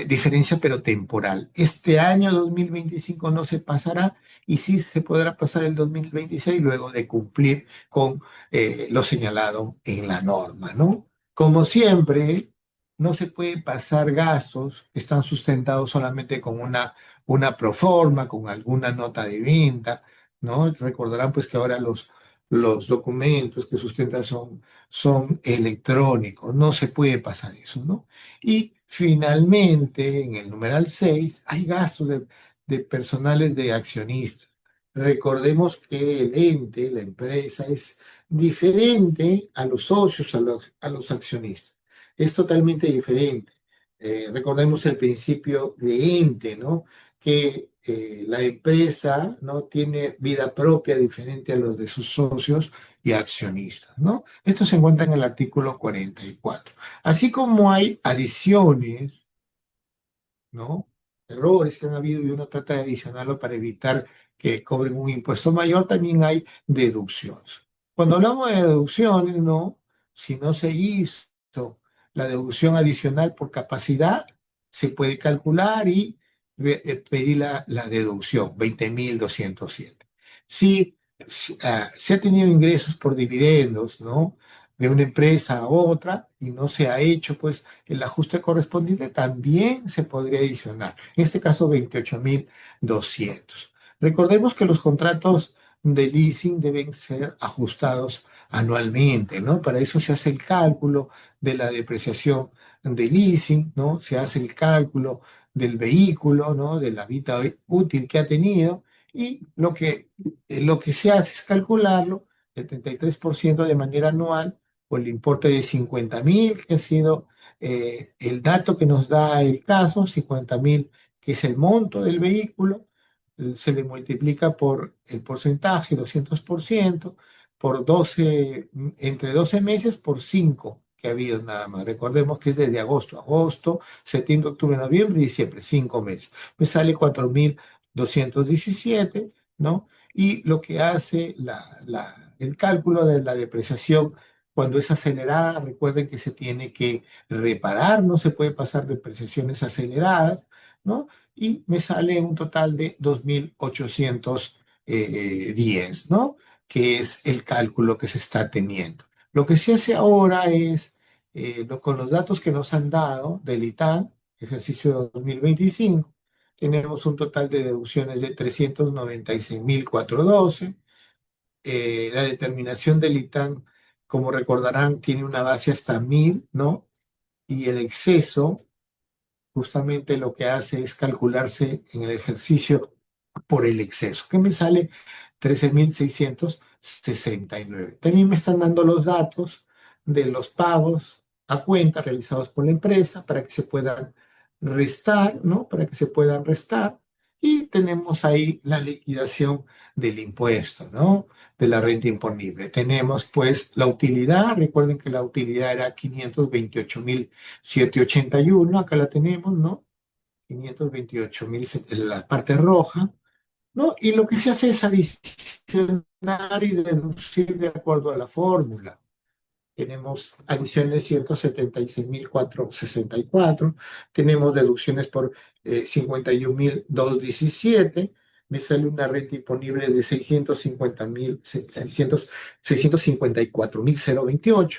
diferencia, pero temporal. Este año 2025 no se pasará y sí se podrá pasar el 2026 luego de cumplir con lo señalado en la norma, ¿no? Como siempre, no se puede pasar gastos que están sustentados solamente con una proforma, con alguna nota de venta, ¿no? Recordarán pues que ahora los documentos que sustentan son electrónicos, no se puede pasar eso, ¿no? Y finalmente, en el numeral 6 hay gastos de personales de accionistas. Recordemos que el ente, la empresa, es diferente a los socios, a los accionistas. Es totalmente diferente. Recordemos el principio de ente, ¿no? Que la empresa no tiene vida propia diferente a los de sus socios y accionistas, ¿no? Esto se encuentra en el artículo 44. Así como hay adiciones, ¿no? Errores que han habido y uno trata de adicionarlo para evitar que cobren un impuesto mayor, también hay deducciones. Cuando hablamos de deducciones, ¿no? Si no se hizo la deducción adicional por capacidad, se puede calcular y pedir la deducción, 20.207. Si se ha tenido ingresos por dividendos, ¿no? De una empresa a otra y no se ha hecho, pues, el ajuste correspondiente también se podría adicionar. En este caso, 28.200. Recordemos que los contratos de leasing deben ser ajustados anualmente, ¿no? Para eso se hace el cálculo de la depreciación de leasing, ¿no? Se hace el cálculo del vehículo, ¿no? De la vida útil que ha tenido y lo que se hace es calcularlo el 33% de manera anual por el importe de 50.000, que ha sido el dato que nos da el caso, 50.000, que es el monto del vehículo, se le multiplica por el porcentaje, 200%, por 12, entre 12 meses, por 5 que ha habido nada más. Recordemos que es desde agosto, septiembre, octubre, noviembre y diciembre, 5 meses. Me sale 4.217, ¿no? Y lo que hace el cálculo de la depreciación cuando es acelerada, recuerden que se tiene que reparar, no se puede pasar depreciaciones aceleradas, ¿no? Y me sale un total de 2.810, ¿no? Que es el cálculo que se está teniendo. Lo que se hace ahora es, con los datos que nos han dado del ITAN, ejercicio 2025, tenemos un total de deducciones de 396.412. La determinación del ITAN, como recordarán, tiene una base hasta 1.000, ¿no? Y el exceso justamente lo que hace es calcularse en el ejercicio por el exceso, que me sale 13.669. También me están dando los datos de los pagos a cuenta realizados por la empresa para que se puedan restar, ¿no? Para que se puedan restar. Y tenemos ahí la liquidación del impuesto, ¿no? De la renta imponible. Tenemos pues la utilidad, recuerden que la utilidad era 528.781, acá la tenemos, ¿no? 528.000 en la parte roja, ¿no? Y lo que se hace es adicionar y deducir de acuerdo a la fórmula. Tenemos adiciones de 176.464, tenemos deducciones por 51.217, me sale una renta imponible de 654.028.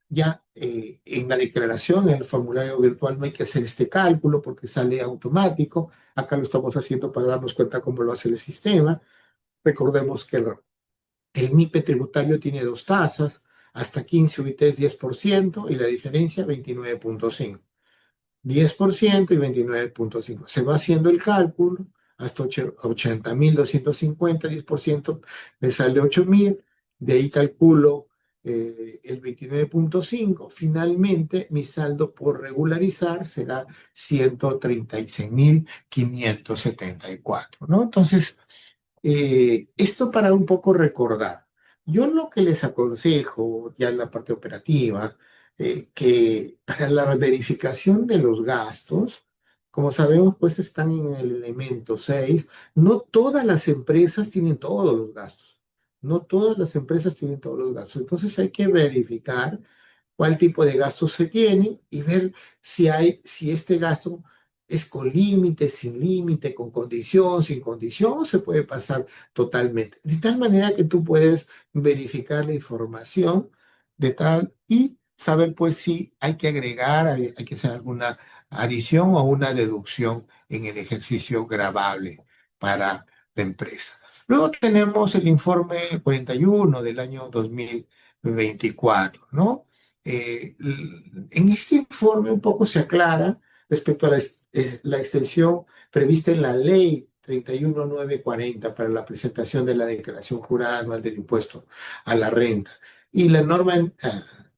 Ya en la declaración, en el formulario virtual, no hay que hacer este cálculo porque sale automático. Acá lo estamos haciendo para darnos cuenta cómo lo hace el sistema. Recordemos que el MIPE tributario tiene dos tasas, hasta 15 UITs 10% y la diferencia 29.5. 10% y 29.5. Se va haciendo el cálculo hasta 80.250, 10% me sale 8.000, de ahí calculo el 29.5. Finalmente mi saldo por regularizar será 136.574, ¿no? Entonces, esto para un poco recordar. Yo lo que les aconsejo, ya en la parte operativa, que para la verificación de los gastos, como sabemos, pues están en el elemento 6. No todas las empresas tienen todos los gastos. No todas las empresas tienen todos los gastos. Entonces hay que verificar cuál tipo de gastos se tiene y ver si este gasto es con límite, sin límite, con condición, sin condición, o se puede pasar totalmente. De tal manera que tú puedes verificar la información de tal y saber pues si hay que agregar, hay que hacer alguna adición o una deducción en el ejercicio gravable para la empresa. Luego tenemos el informe 41 del año 2024, ¿no? En este informe un poco se aclara respecto a la extensión prevista en la ley 31940 para la presentación de la declaración jurada anual del impuesto a la renta. Y la norma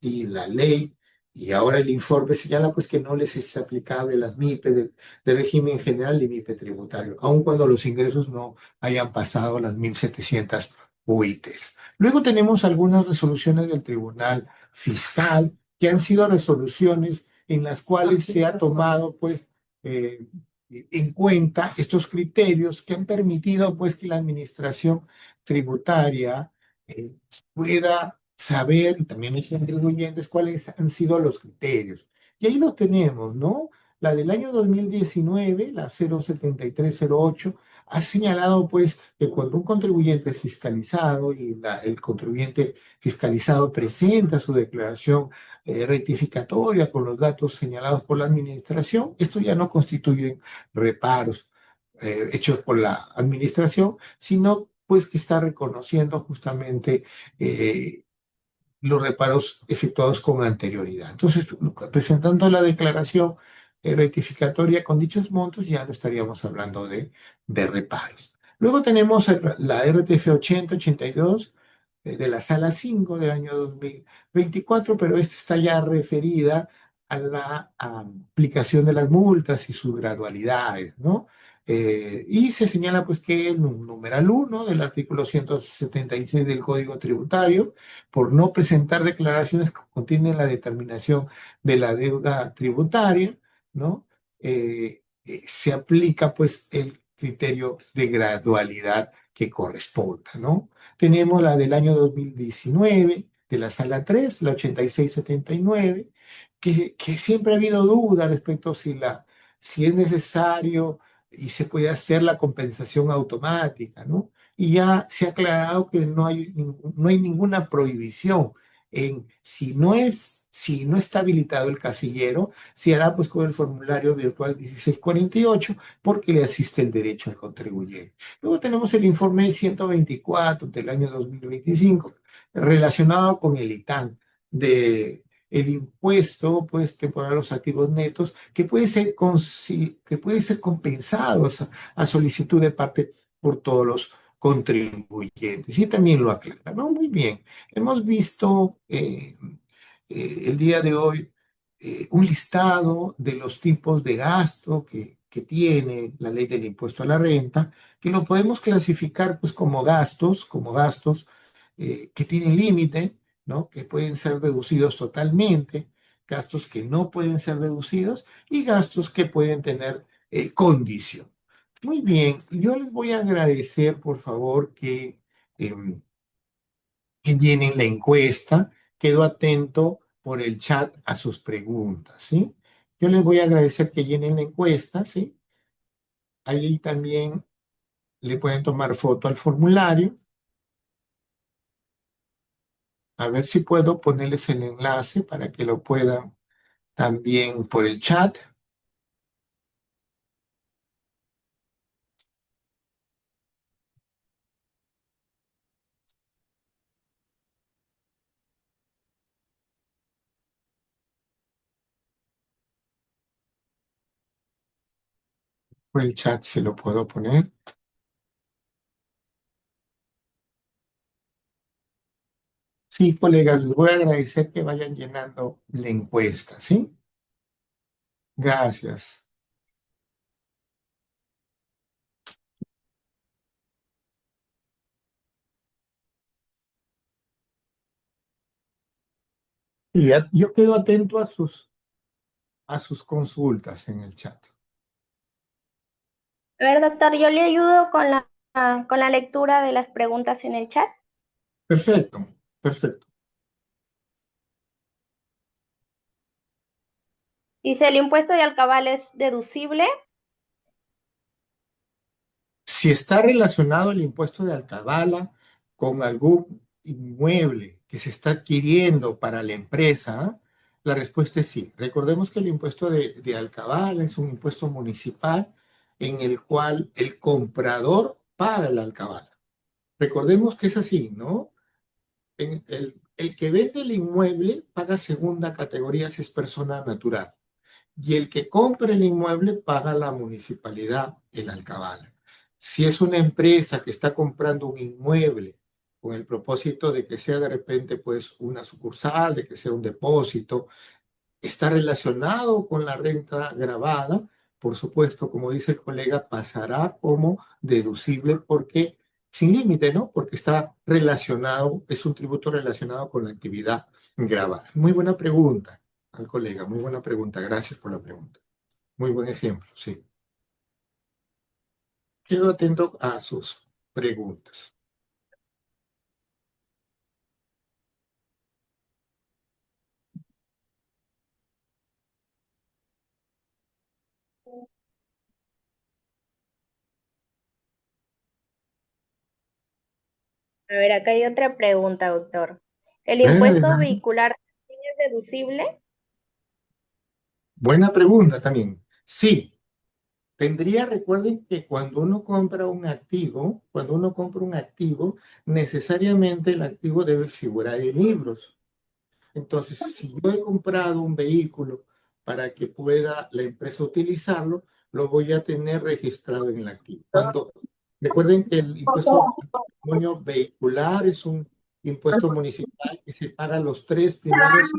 y la ley y ahora el informe señala pues que no les es aplicable las MIPE del régimen general y MIPE tributario, aun cuando los ingresos no hayan pasado las 1.700 UITs. Luego tenemos algunas resoluciones del Tribunal Fiscal, que han sido resoluciones en las cuales se ha tomado pues eh, en cuenta estos criterios que han permitido pues que la administración tributaria eh, pueda saber, y también los contribuyentes, cuáles han sido los criterios. Y ahí los tenemos, ¿no? La del año 2019, la 07308, ha señalado pues que cuando un contribuyente es fiscalizado y el contribuyente fiscalizado presenta su declaración rectificatoria con los datos señalados por la administración, esto ya no constituye reparos hechos por la administración, sino pues que está reconociendo justamente los reparos efectuados con anterioridad. Entonces, presentando la declaración rectificatoria con dichos montos, ya no estaríamos hablando de reparos. Luego tenemos la RTF 8082 de la Sala 5 del año 2024, pero esta está ya referida a la aplicación de las multas y sus gradualidades, ¿no? Y se señala pues que el numeral 1 del artículo 176 del Código Tributario, por no presentar declaraciones que contienen la determinación de la deuda tributaria, ¿no? Se aplica pues el criterio de gradualidad que corresponda, ¿no? Tenemos la del año 2019, de la sala 3, la 8679, que siempre ha habido duda respecto a si es necesario y se puede hacer la compensación automática, ¿no? Y ya se ha aclarado que no hay ninguna prohibición en si no está habilitado el casillero, se hará pues con el formulario virtual 1648 porque le asiste el derecho al contribuyente. Luego tenemos el informe 124 del año 2025 relacionado con el ITAN de el impuesto pues temporal a los activos netos que puede ser compensado a solicitud de parte por todos los contribuyentes. Y también lo aclara, ¿no? Muy bien. Hemos visto el día de hoy un listado de los tipos de gasto que tiene la ley del impuesto a la renta, que lo podemos clasificar pues como gastos que tienen límite, ¿no? Que pueden ser deducidos totalmente, gastos que no pueden ser deducidos y gastos que pueden tener condición. Muy bien, yo les voy a agradecer, por favor, em, que llenen la encuesta. Quedo atento por el chat a sus preguntas, ¿sí? Yo les voy a agradecer que llenen la encuesta, ¿sí? Ahí también le pueden tomar foto al formulario. A ver si puedo ponerles el enlace para que lo puedan también por el chat. Por el chat se lo puedo poner. Sí, colegas, les voy a agradecer que vayan llenando la encuesta, ¿sí? Gracias. Y yo quedo atento a sus consultas en el chat.
A ver, doctor, yo le ayudo con la lectura de las preguntas en el chat.
Perfecto, perfecto.
Dice, ¿el impuesto de alcabala es deducible?
Si está relacionado el impuesto de alcabala con algún inmueble que se está adquiriendo para la empresa, la respuesta es sí. Recordemos que el impuesto de alcabala es un impuesto municipal en el cual el comprador paga la alcabala. Recordemos que es así, ¿no? El que vende el inmueble paga segunda categoría si es persona natural y el que compra el inmueble paga la municipalidad el alcabala. Si es una empresa que está comprando un inmueble con el propósito de que sea de repente pues una sucursal, de que sea un depósito, está relacionado con la renta grabada, por supuesto, como dice el colega, pasará como deducible porque sin límite, ¿no? Porque está relacionado, es un tributo relacionado con la actividad grabada. Muy buena pregunta al colega, muy buena pregunta. Gracias por la pregunta. Muy buen ejemplo, sí. Quedo atento a sus preguntas.
A ver, acá hay otra pregunta, doctor. ¿El impuesto
Adelante.
vehicular también es deducible?
Buena pregunta también. Sí, recuerden que cuando uno compra un activo, necesariamente el activo debe figurar en libros. Entonces, si yo he comprado un vehículo para que pueda la empresa utilizarlo, lo voy a tener registrado en el activo. Recuerden que el impuesto al patrimonio vehicular es un impuesto municipal que se paga los 3 primeros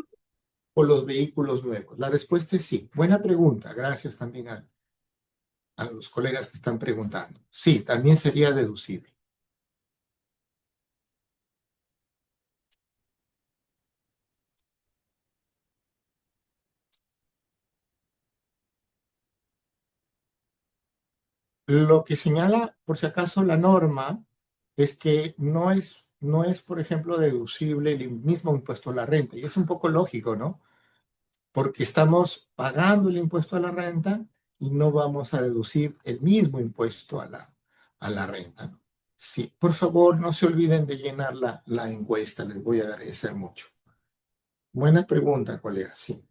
por los vehículos nuevos. La respuesta es sí. Buena pregunta. Gracias también a los colegas que están preguntando. Sí, también sería deducible. Lo que señala, por si acaso, la norma es que no es, por ejemplo, deducible el mismo impuesto a la renta. Y es un poco lógico, ¿no? Porque estamos pagando el impuesto a la renta y no vamos a deducir el mismo impuesto a la renta, ¿no? Sí, por favor, no se olviden de llenar la encuesta, les voy a agradecer mucho. Buena pregunta, colega, sí.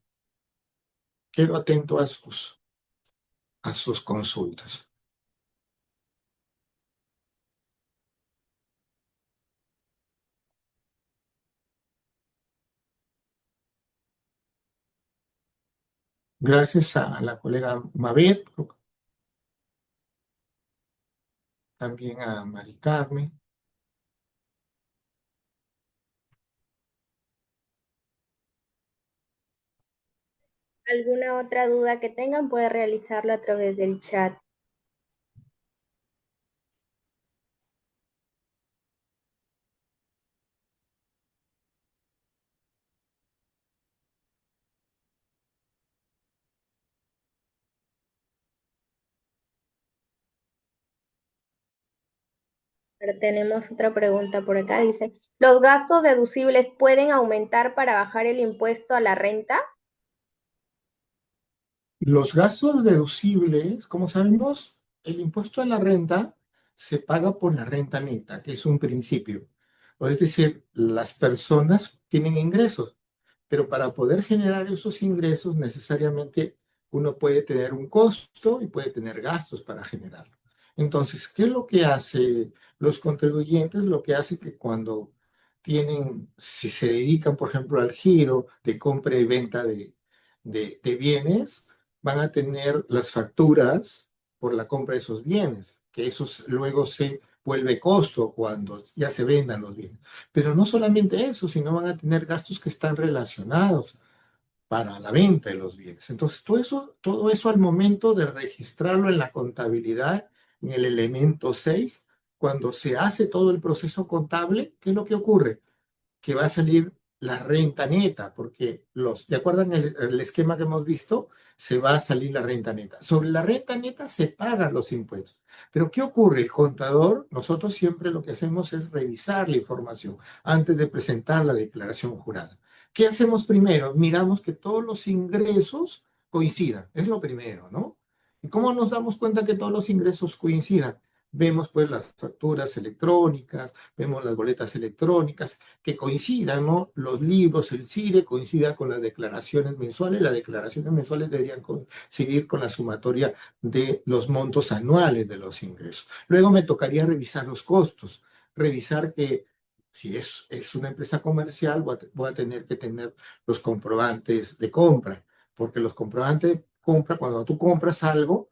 Quedo atento a sus consultas. Gracias a la colega Mabel, también a Mari Carmen.
¿Alguna otra duda que tengan puede realizarlo a través del chat? Pero tenemos otra pregunta por acá. Dice, ¿los gastos deducibles pueden aumentar para bajar el impuesto a la renta?
Los gastos deducibles, como sabemos, el impuesto a la renta se paga por la renta neta, que es un principio. O es decir, las personas tienen ingresos, pero para poder generar esos ingresos necesariamente uno puede tener un costo y puede tener gastos para generarlo. Entonces, ¿qué es lo que hace los contribuyentes? Lo que hace que cuando si se dedican, por ejemplo, al giro de compra y venta de bienes, van a tener las facturas por la compra de esos bienes, que eso luego se vuelve costo cuando ya se vendan los bienes. Pero no solamente eso, sino van a tener gastos que están relacionados para la venta de los bienes. Entonces, todo eso al momento de registrarlo en la contabilidad, en el elemento 6, cuando se hace todo el proceso contable, ¿qué es lo que ocurre? Que va a salir la renta neta, porque ¿de acuerdo en el esquema que hemos visto? Se va a salir la renta neta. Sobre la renta neta se pagan los impuestos. Pero ¿qué ocurre? El contador, nosotros siempre lo que hacemos es revisar la información antes de presentar la declaración jurada. ¿Qué hacemos primero? Miramos que todos los ingresos coincidan. Es lo primero, ¿no? ¿Y cómo nos damos cuenta que todos los ingresos coincidan? Vemos pues las facturas electrónicas, vemos las boletas electrónicas, que coincidan, ¿no? Los libros, el CIRE coincida con las declaraciones mensuales. Las declaraciones mensuales deberían coincidir con la sumatoria de los montos anuales de los ingresos. Luego me tocaría revisar los costos, revisar que si es una empresa comercial, voy a tener que tener los comprobantes de compra, porque los comprobantes de compra, cuando tú compras algo,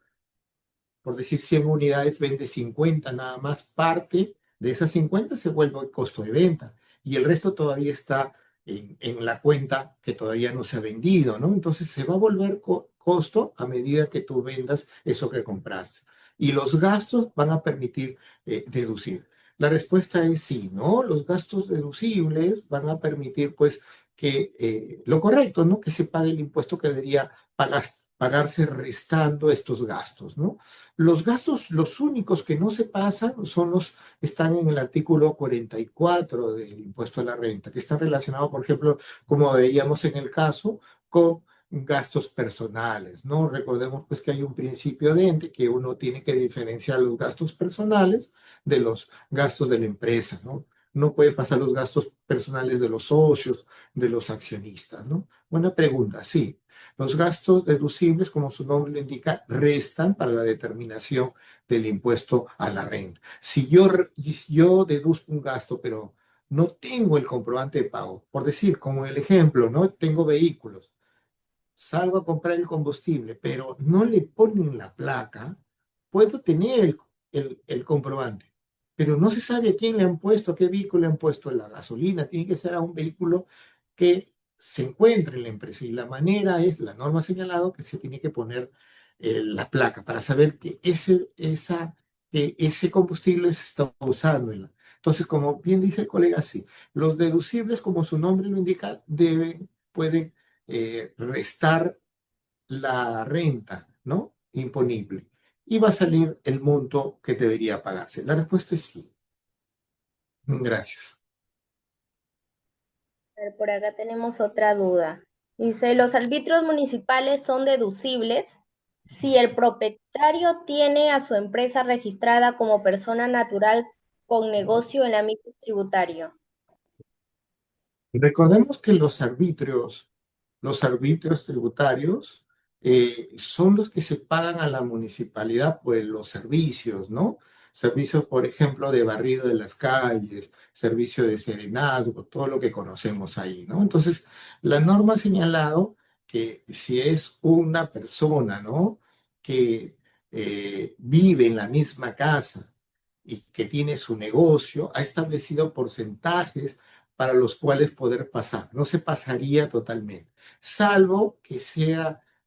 por decir 100 unidades, vende 50 nada más, parte de esas 50 se vuelve el costo de venta y el resto todavía está en la cuenta que todavía no se ha vendido, ¿no? Entonces se va a volver costo a medida que tú vendas eso que compraste. Y los gastos van a permitir deducir. La respuesta es sí, ¿no? Los gastos deducibles van a permitir, pues, que lo correcto, ¿no? Que se pague el impuesto que debería pagarse restando estos gastos, ¿no? Los gastos, los únicos que no se pasan son los que están en el artículo 44 del impuesto a la renta, que están relacionados, por ejemplo, como veíamos en el caso, con gastos personales, ¿no? Recordemos pues que hay un principio de ente que uno tiene que diferenciar los gastos personales de los gastos de la empresa, ¿no? No puede pasar los gastos personales de los socios, de los accionistas, ¿no? Buena pregunta, sí. Los gastos deducibles, como su nombre lo indica, restan para la determinación del impuesto a la renta. Si yo deduzco un gasto, pero no tengo el comprobante de pago, por decir, como el ejemplo, ¿no? Tengo vehículos, salgo a comprar el combustible, pero no le ponen la placa, puedo tener el comprobante, pero no se sabe a quién le han puesto, a qué vehículo le han puesto la gasolina, tiene que ser a un vehículo que se encuentre en la empresa y la manera es, la norma ha señalado que se tiene que poner la placa para saber que ese combustible se está usando. Entonces, como bien dice el colega, sí, los deducibles, como su nombre lo indica, pueden restar la renta, ¿no? Imponible. Y va a salir el monto que debería pagarse. La respuesta es sí. Gracias.
A ver, por acá tenemos otra duda. Dice, ¿los arbitrios municipales son deducibles si el propietario tiene a su empresa registrada como persona natural con negocio en el ámbito tributario?
Recordemos que los arbitrios tributarios son los que se pagan a la municipalidad por los servicios, ¿no? Servicios, por ejemplo, de barrido de las calles, servicio de serenazgo, todo lo que conocemos ahí, ¿no? Entonces, la norma ha señalado que si es una persona, ¿no? Que vive en la misma casa y que tiene su negocio, ha establecido porcentajes para los cuales poder pasar. No se pasaría totalmente, salvo que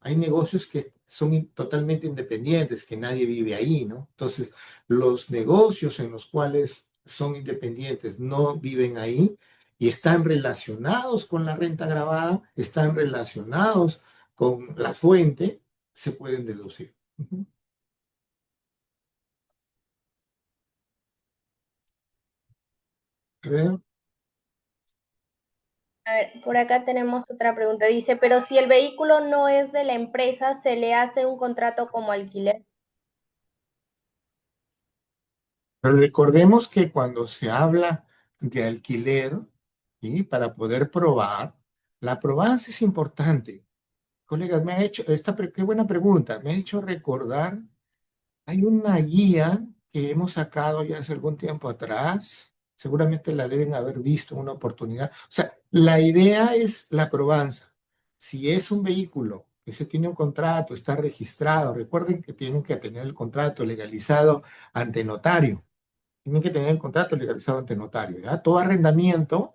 hay negocios que son totalmente independientes, que nadie vive ahí, ¿no? Entonces, los negocios en los cuales son independientes no viven ahí y están relacionados con la renta grabada, están relacionados con la fuente, se pueden deducir. A ver,
A ver, por acá tenemos otra pregunta. Dice, pero si el vehículo no es de la empresa, ¿se le hace un contrato como alquiler?
pero recordemos que cuando se habla de alquiler, ¿sí? Para poder probar, la probanza es importante. Colegas, qué buena pregunta, me ha hecho recordar, hay una guía que hemos sacado ya hace algún tiempo atrás, seguramente la deben haber visto en una oportunidad. O sea, la idea es la probanza. Si es un vehículo que se tiene un contrato, está registrado. Recuerden que tienen que tener el contrato legalizado ante notario. Tienen que tener el contrato legalizado ante notario, ¿ya? Todo arrendamiento,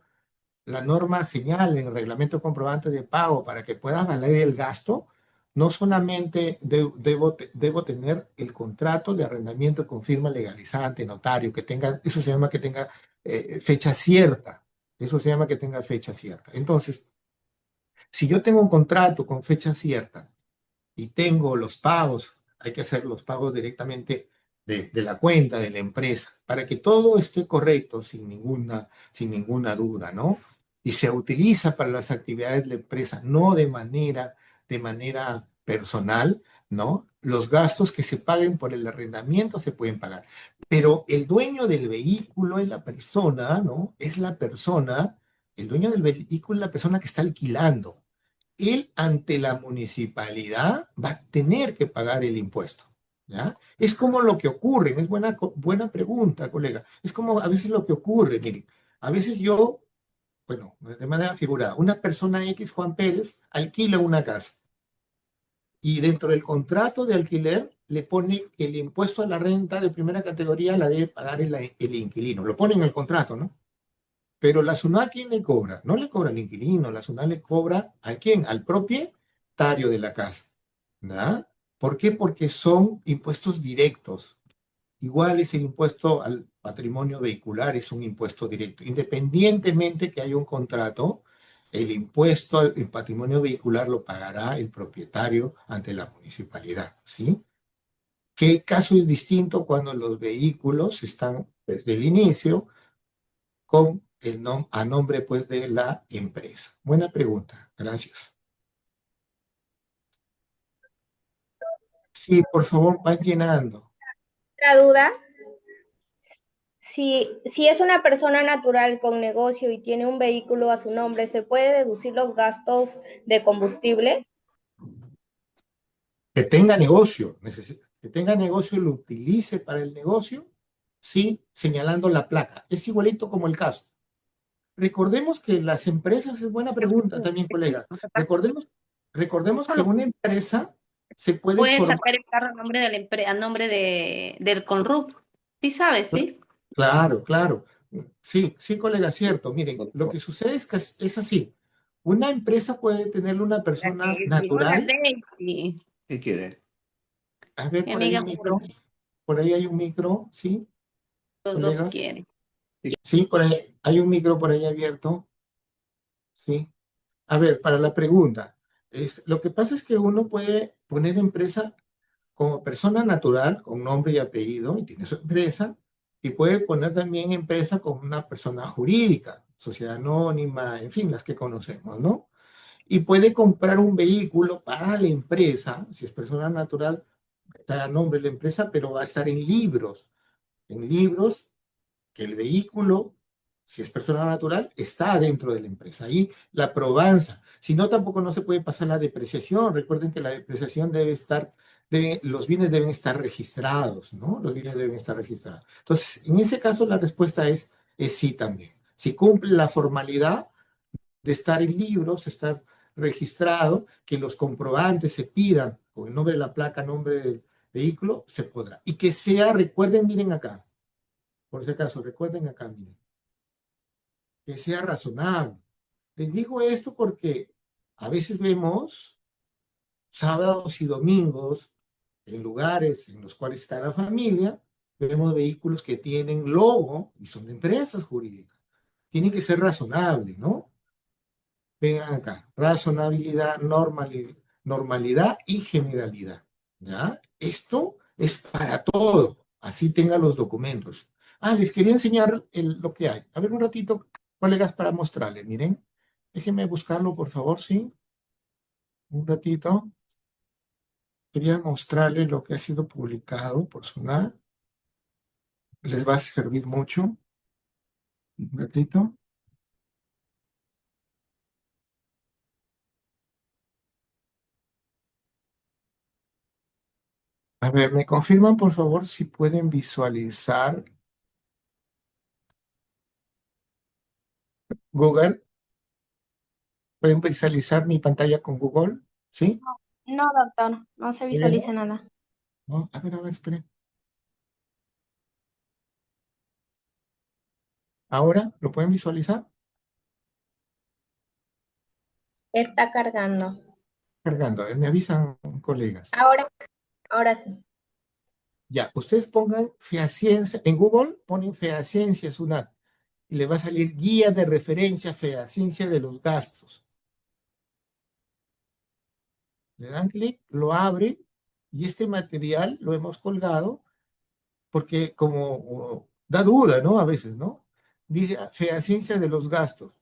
la norma señala en el reglamento comprobante de pago para que puedas valer el gasto, no solamente debo tener el contrato de arrendamiento con firma legalizada ante notario, que tenga, eso se llama que tenga fecha cierta, eso se llama que tenga fecha cierta. Entonces, si yo tengo un contrato con fecha cierta y tengo los pagos, hay que hacer los pagos directamente de la cuenta de la empresa para que todo esté correcto sin ninguna duda, ¿no? Y se utiliza para las actividades de la empresa, no de manera personal, ¿no? Los gastos que se paguen por el arrendamiento se pueden pagar, pero el dueño del vehículo es la persona, ¿no? Es la persona, el dueño del vehículo es la persona que está alquilando. Él ante la municipalidad va a tener que pagar el impuesto. ¿Ya? Es como lo que ocurre, es buena pregunta, colega. Es como a veces lo que ocurre, miren, a veces yo, bueno, de manera figurada, una persona X, Juan Pérez, alquila una casa y dentro del contrato de alquiler le pone que el impuesto a la renta de primera categoría la debe pagar el inquilino. Lo pone en el contrato, ¿no? Pero la SUNAT, ¿a quién le cobra? No le cobra al inquilino, la SUNAT le cobra ¿a quién? Al propietario de la casa. ¿Verdad? ¿Por qué? Porque son impuestos directos. Igual es el impuesto al patrimonio vehicular, es un impuesto directo. Independientemente que haya un contrato, el impuesto al patrimonio vehicular lo pagará el propietario ante la municipalidad. ¿Sí? ¿Qué caso es distinto cuando los vehículos están desde el inicio con a nombre pues de la empresa? Buena pregunta, gracias. Sí, por favor, van llenando.
Otra duda, si es una persona natural con negocio y tiene un vehículo a su nombre, ¿se puede deducir los gastos de combustible?
Que tenga negocio, que tenga negocio y lo utilice para el negocio, sí, señalando la placa. Es igualito como el caso. Recordemos que las empresas, es buena pregunta también, colega. Recordemos que una empresa se puede
Puede
formar.
sacar el carro a nombre de a nombre del Conrup. Sí sabes, ¿sí?
Claro, claro. Sí, sí, colega, cierto. Miren, lo que sucede es que es así. Una empresa puede tener una persona
Hola,
natural.
Daisy.
¿Qué quiere?
A ver,
Mi
por ahí
amiga,
un micro. Por ahí hay un micro, ¿sí,
los dos
colegas?
quieren.
Sí, por ahí hay un micro por ahí abierto. Sí. A ver, para la pregunta. Lo que pasa es que uno puede poner empresa como persona natural, con nombre y apellido, y tiene su empresa, y puede poner también empresa como una persona jurídica, sociedad anónima, en fin, las que conocemos, ¿no? Y puede comprar un vehículo para la empresa, si es persona natural, está a nombre de la empresa, pero va a estar en libros que el vehículo, si es persona natural, está dentro de la empresa. Ahí la probanza. Si no, tampoco no se puede pasar la depreciación. Recuerden que la depreciación los bienes deben estar registrados, ¿no? Los bienes deben estar registrados. Entonces, en ese caso, la respuesta es sí también. Si cumple la formalidad de estar en libros, estar registrado, que los comprobantes se pidan con el nombre de la placa, nombre del vehículo, se podrá. Y que sea, recuerden, miren acá, por si acaso, recuerden acá, miren, que sea razonable. Les digo esto porque a veces vemos sábados y domingos en lugares en los cuales está la familia, vemos vehículos que tienen logo y son de empresas jurídicas. Tiene que ser razonable, ¿no? Vengan acá, razonabilidad, normalidad y generalidad. ¿Ya? Esto es para todo, así tengan los documentos. Ah, les quería enseñar lo que hay. A ver un ratito, colegas, para mostrarles. Miren, déjenme buscarlo, por favor, ¿sí? Un ratito. Quería mostrarles lo que ha sido publicado por SUNAT. Les va a servir mucho. Un ratito. A ver, ¿me confirman, por favor, si pueden visualizar Google? ¿Pueden visualizar mi pantalla con Google? ¿Sí?
No, doctor, no se visualiza
Bueno,
nada.
no, a ver, espere. ¿Ahora lo pueden visualizar?
Está cargando.
Cargando, a ver, me avisan colegas.
Ahora sí.
Ya, ustedes pongan Feaciencia, en Google ponen Feaciencia SUNAT y le va a salir guía de referencia Feaciencia de los gastos. Le dan clic, lo abre y este material lo hemos colgado porque como da duda, ¿no? A veces, ¿no? Dice Feaciencia de los gastos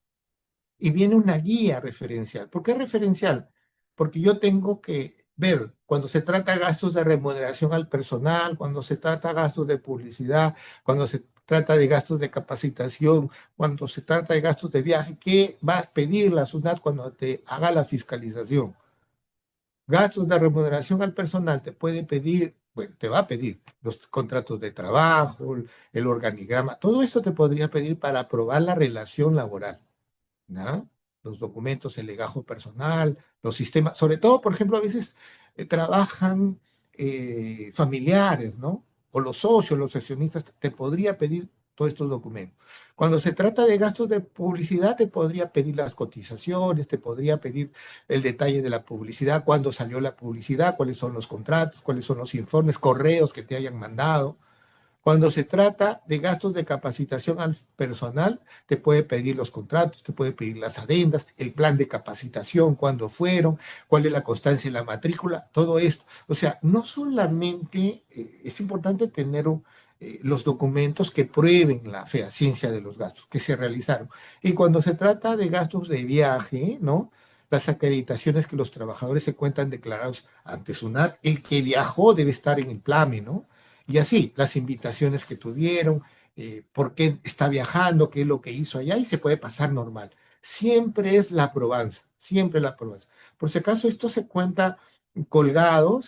y viene una guía referencial. ¿Por qué referencial? Porque yo tengo que ver cuando se trata de gastos de remuneración al personal, cuando se trata de gastos de publicidad, cuando se trata de gastos de capacitación, cuando se trata de gastos de viaje, ¿qué vas a pedir la SUNAT cuando te haga la fiscalización? Gastos de remuneración al personal te puede pedir, bueno, te va a pedir los contratos de trabajo, el organigrama, todo esto te podría pedir para aprobar la relación laboral. ¿No? Los documentos, el legajo personal, los sistemas, sobre todo, por ejemplo, a veces trabajan familiares, ¿no? O los socios, los accionistas, te podría pedir todos estos documentos. Cuando se trata de gastos de publicidad, te podría pedir las cotizaciones, te podría pedir el detalle de la publicidad, cuándo salió la publicidad, cuáles son los contratos, cuáles son los informes, correos que te hayan mandado. Cuando se trata de gastos de capacitación al personal, te puede pedir los contratos, te puede pedir las adendas, el plan de capacitación, cuándo fueron, cuál es la constancia en la matrícula, todo esto. O sea, no solamente es importante tener los documentos que prueben la fehaciencia de los gastos que se realizaron. Y cuando se trata de gastos de viaje, ¿no? Las acreditaciones que los trabajadores se cuentan declarados ante SUNAT, el que viajó debe estar en el PLAME, ¿no? Y así, las invitaciones que tuvieron, por qué está viajando, qué es lo que hizo allá, y se puede pasar normal. Siempre es la probanza, siempre la probanza. Por si acaso esto se cuenta colgado,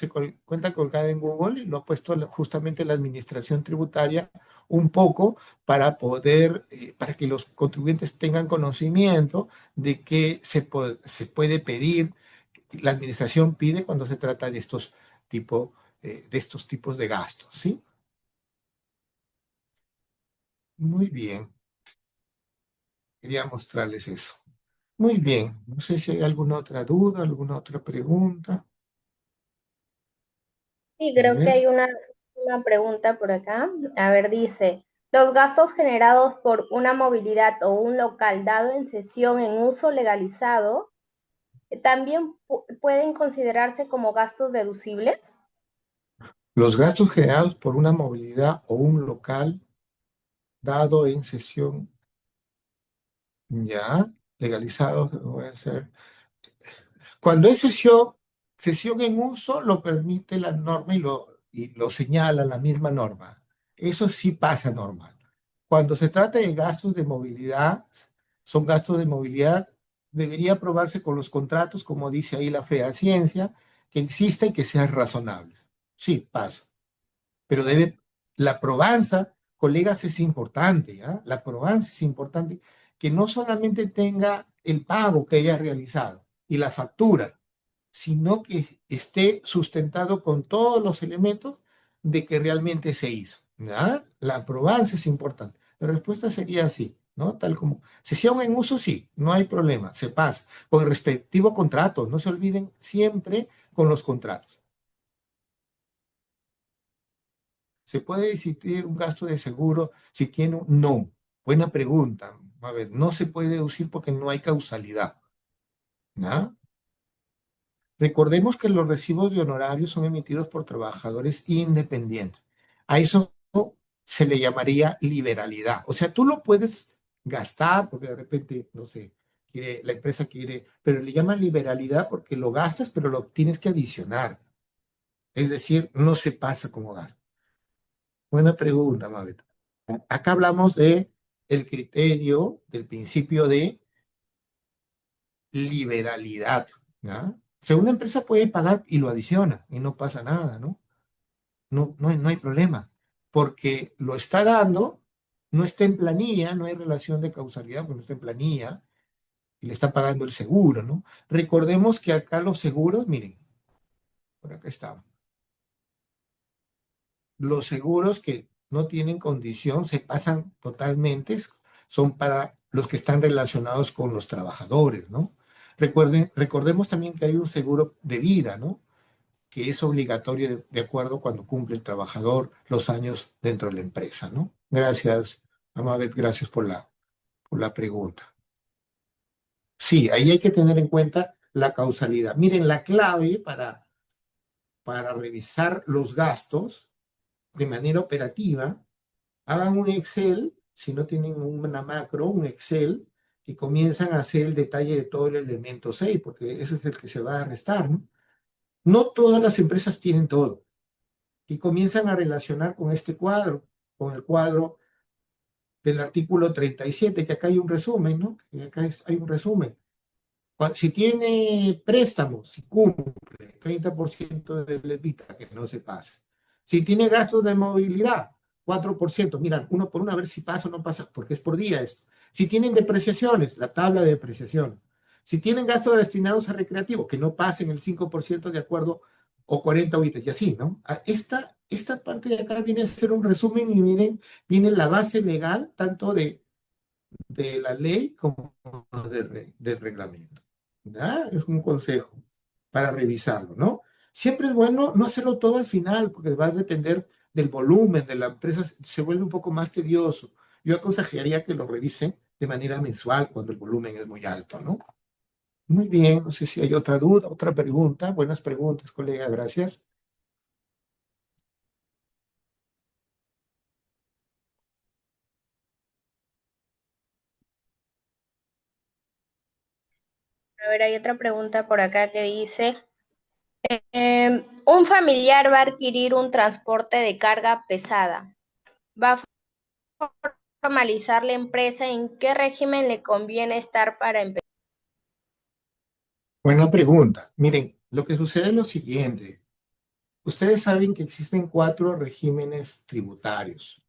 cuenta colgado en Google y lo ha puesto justamente la administración tributaria un poco para poder, para que los contribuyentes tengan conocimiento de que se puede pedir, la administración pide cuando se trata de estos tipos de gastos, ¿sí? Muy bien, quería mostrarles eso. Muy bien, no sé si hay alguna otra duda, alguna otra pregunta.
Sí,
A
creo que
ver,
hay una pregunta por acá. A ver, dice, ¿los gastos generados por una movilidad o un local dado en cesión en uso legalizado también pueden considerarse como gastos deducibles?
los gastos generados por una movilidad o un local dado en sesión ya legalizado, voy a hacer. Cuando es sesión en uso, lo permite la norma y lo señala la misma norma. Eso sí pasa normal. Cuando se trata de gastos de movilidad, son gastos de movilidad, debería aprobarse con los contratos, como dice ahí la fehaciencia, que exista y que sea razonable. Sí, pasa. Pero la probanza, colegas, es importante, ¿ya? La probanza es importante, que no solamente tenga el pago que haya realizado y la factura, sino que esté sustentado con todos los elementos de que realmente se hizo, ¿ya? La probanza es importante. La respuesta sería así, ¿no? Tal como sesión en uso, sí, no hay problema, se pasa. Con el respectivo contrato, no se olviden siempre con los contratos. ¿Se puede existir un gasto de seguro si tiene un... No. Buena pregunta. A ver, no se puede deducir porque no hay causalidad, ¿ya? Recordemos que los recibos de honorarios son emitidos por trabajadores independientes. A eso se le llamaría liberalidad. O sea, tú lo puedes gastar porque de repente, no sé, la empresa quiere, pero le llaman liberalidad porque lo gastas, pero lo tienes que adicionar. Es decir, no se pasa como gasto. Buena pregunta, Mabel. Acá hablamos de el criterio del principio de liberalidad, ¿ya? O sea, una empresa puede pagar y lo adiciona y no pasa nada, ¿no? No hay problema, porque lo está dando, no está en planilla, no hay relación de causalidad, porque no está en planilla y le está pagando el seguro, ¿no? Recordemos que acá los seguros, miren, Por acá estamos. Los seguros que no tienen condición se pasan totalmente, son para los que están relacionados con los trabajadores, ¿no? Recordemos también que hay un seguro de vida, ¿no? Que es obligatorio de acuerdo cuando cumple el trabajador los años dentro de la empresa, ¿no? Gracias, Amabel, gracias por la pregunta. Sí, ahí hay que tener en cuenta la causalidad. Miren, la clave para revisar los gastos de manera operativa, hagan un Excel, si no tienen una macro, un Excel, y comienzan a hacer el detalle de todo el elemento 6, porque eso es el que se va a restar, ¿no? No todas las empresas tienen todo. Y comienzan a relacionar con este cuadro, con el cuadro del artículo 37, que acá hay un resumen, ¿no? Que acá hay un resumen. Si tiene préstamos, si cumple 30% del EBITDA, que no se pase. Si tiene gastos de movilidad, 4%, miran, uno por uno a ver si pasa o no pasa, porque es por día esto. Si tienen depreciaciones, la tabla de depreciación. Si tienen gastos destinados a recreativo, que no pasen el 5% de acuerdo o 40 UITs y así, ¿no? Esta parte de acá viene a ser un resumen y miren, viene la base legal tanto de la ley como del reglamento. ¿Ya? Es un consejo para revisarlo, ¿no? Siempre es bueno no hacerlo todo al final, porque va a depender del volumen de la empresa, se vuelve un poco más tedioso. Yo aconsejaría que lo revisen de manera mensual cuando el volumen es muy alto, ¿no? Muy bien, no sé si hay otra duda, otra pregunta. Buenas preguntas, colega, gracias.
A ver, hay otra pregunta por acá que dice, un familiar va a adquirir un transporte de carga pesada. ¿Va a formalizar la empresa? ¿En qué régimen le conviene estar para empezar?
Buena pregunta. Miren, lo que sucede es lo siguiente. Ustedes saben que existen cuatro regímenes tributarios.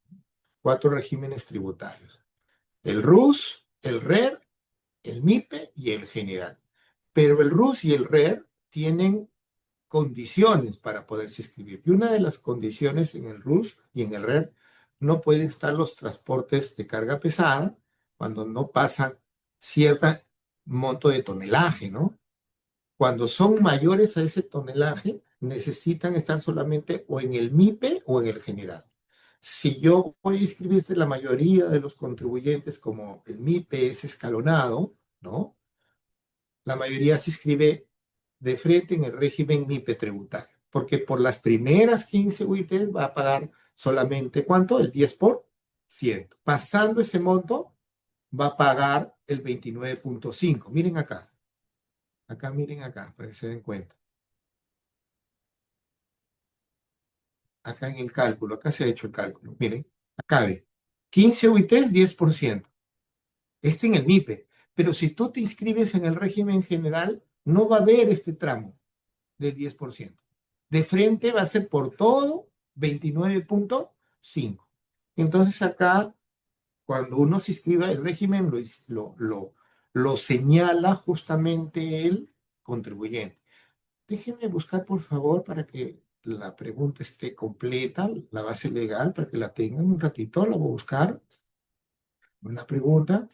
Cuatro regímenes tributarios. El RUS, el RER, el MIPE y el general. Pero el RUS y el RER tienen condiciones para poderse inscribir. Y una de las condiciones en el RUS y en el RER no pueden estar los transportes de carga pesada cuando no pasan cierto monto de tonelaje, ¿no? Cuando son mayores a ese tonelaje, necesitan estar solamente o en el MIPE o en el general. Si yo voy a inscribirse la mayoría de los contribuyentes como el MIPE es escalonado, ¿no? La mayoría se inscribe de frente en el régimen MIPE tributario, porque por las primeras 15 UITs va a pagar solamente ¿cuánto? El 10%. Pasando ese monto, va a pagar el 29.5. Miren acá. Acá, miren acá, para que se den cuenta. Acá en el cálculo, acá se ha hecho el cálculo. Miren, acá ve. 15 UITs, 10%. Este en el MIPE. Pero si tú te inscribes en el régimen general, no va a haber este tramo del 10%. De frente va a ser por todo 29.5. Entonces acá, cuando uno se inscriba, el régimen lo señala justamente el contribuyente. Déjenme buscar, por favor, para que la pregunta esté completa, la base legal, para que la tengan un ratito, la voy a buscar. Una pregunta.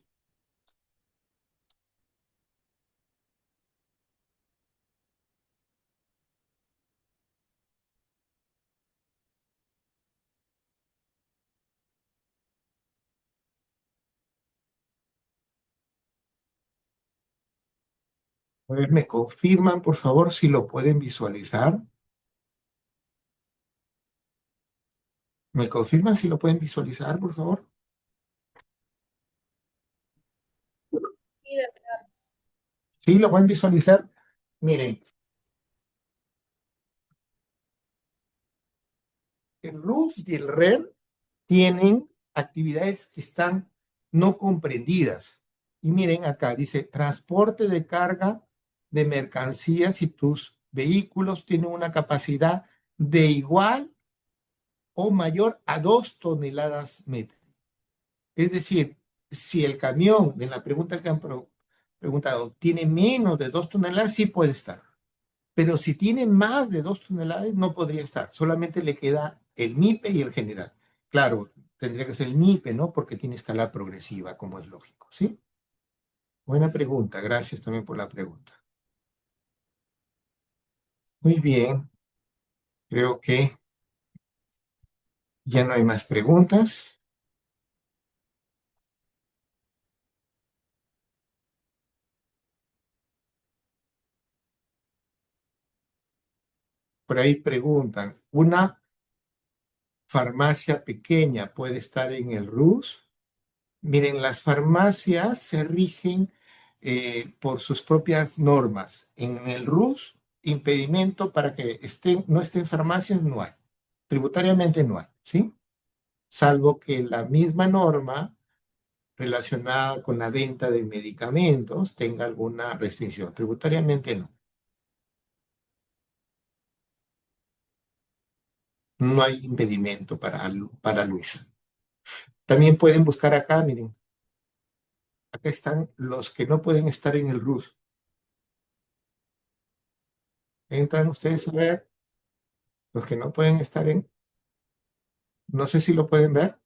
A ver, me confirman, por favor, si lo pueden visualizar. ¿Me confirman si lo pueden visualizar, por favor? Sí, lo pueden visualizar. Miren, el RUS y el RER tienen actividades que están no comprendidas. Y miren acá, dice transporte de carga de mercancías y tus vehículos tienen una capacidad de igual o mayor a 2 toneladas metro. Es decir, si el camión, en la pregunta que han preguntado, tiene menos de 2 toneladas, sí puede estar. Pero si tiene más de 2 toneladas, no podría estar. Solamente le queda el MIPE y el general. Claro, tendría que ser el MIPE, ¿no? Porque tiene escala progresiva, como es lógico, ¿sí? Buena pregunta. Gracias también por la pregunta. Muy bien. Creo que ya no hay más preguntas. Por ahí preguntan, ¿una farmacia pequeña puede estar en el RUS? Miren, las farmacias se rigen por sus propias normas. En el RUS, impedimento para que no estén farmacias no hay. Tributariamente no hay, ¿sí? Salvo que la misma norma relacionada con la venta de medicamentos tenga alguna restricción. Tributariamente no. No hay impedimento para Luis. También pueden buscar acá, miren, acá están los que no pueden estar en el RUS. Entran ustedes a ver, los que no pueden estar en, no sé si lo pueden ver,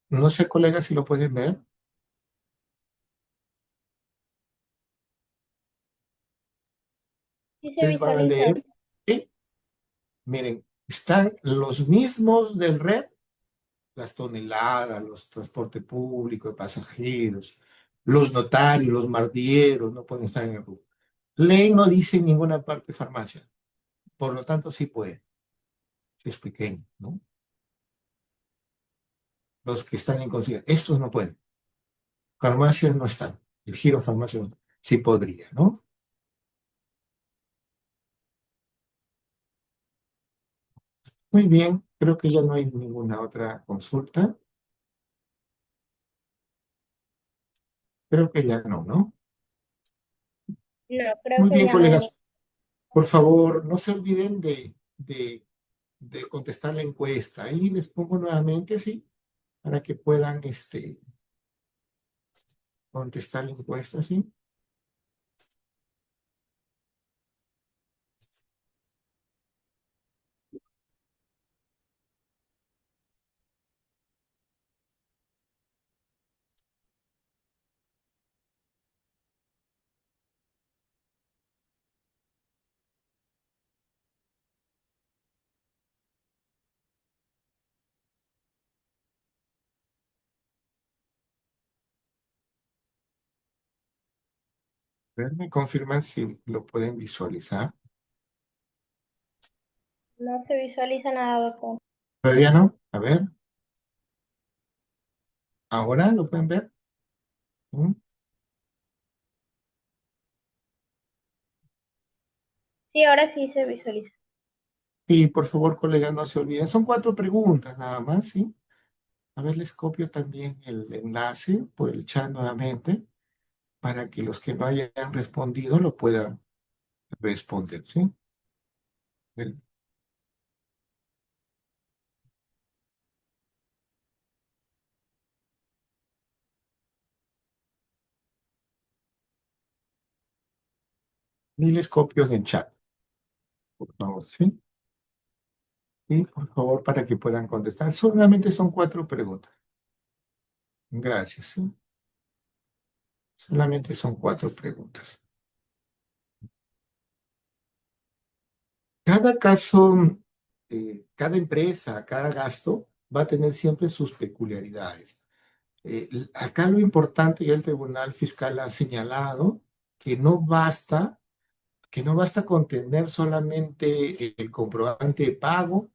no sé, colegas, si lo pueden ver.
Sí se
Ustedes van a
visualiza.
leer. Y miren, están los mismos del red, las toneladas, los transporte público de pasajeros, los notarios, los mardieros, no pueden estar en el RUS. Ley no dice en ninguna parte farmacia, por lo tanto sí puede, si es pequeño, ¿no? Los que están en consideración, estos no pueden. Farmacias no están. El giro farmacia sí podría, ¿no? Muy bien, creo que ya no hay ninguna otra consulta. Creo que ya no, ¿no?
No, creo
Muy
que
bien,
ya no hay.
colegas. Por favor, no se olviden de contestar la encuesta. Ahí les pongo nuevamente, sí, para que puedan contestar la encuesta, sí. A ver, me confirman si lo pueden visualizar.
No se visualiza nada, doctor.
¿Todavía no? A ver, ¿ahora lo pueden ver? ¿Mm?
Sí, ahora sí se visualiza.
Y por favor, colegas, no se olviden. Son 4 preguntas nada más, ¿sí? A ver, les copio también el enlace por el chat nuevamente para que los que no hayan respondido lo puedan responder, ¿sí? Bien. Y les copio en el chat, por favor, ¿sí? Y por favor, para que puedan contestar. Solamente son 4 preguntas. Gracias, ¿sí? Solamente son 4 preguntas. Cada caso, cada empresa, cada gasto va a tener siempre sus peculiaridades. Acá lo importante, y el Tribunal Fiscal ha señalado, que no basta, que no basta con tener solamente el comprobante de pago,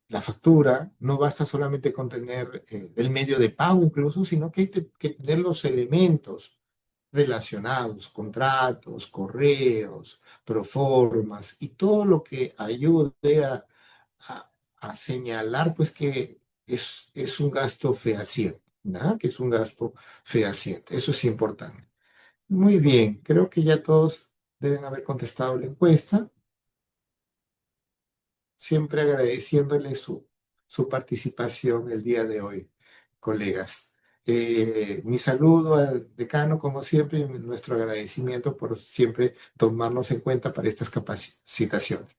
la factura, no basta solamente con tener el medio de pago incluso, sino que hay que tener los elementos relacionados, contratos, correos, proformas y todo lo que ayude a- a señalar pues que es un gasto fehaciente, ¿verdad? Que es un gasto fehaciente. Eso es importante. Muy bien, creo que ya todos deben haber contestado la encuesta, siempre agradeciéndole su participación el día de hoy, colegas. Mi saludo al decano, como siempre, y nuestro agradecimiento por siempre tomarnos en cuenta para estas capacitaciones.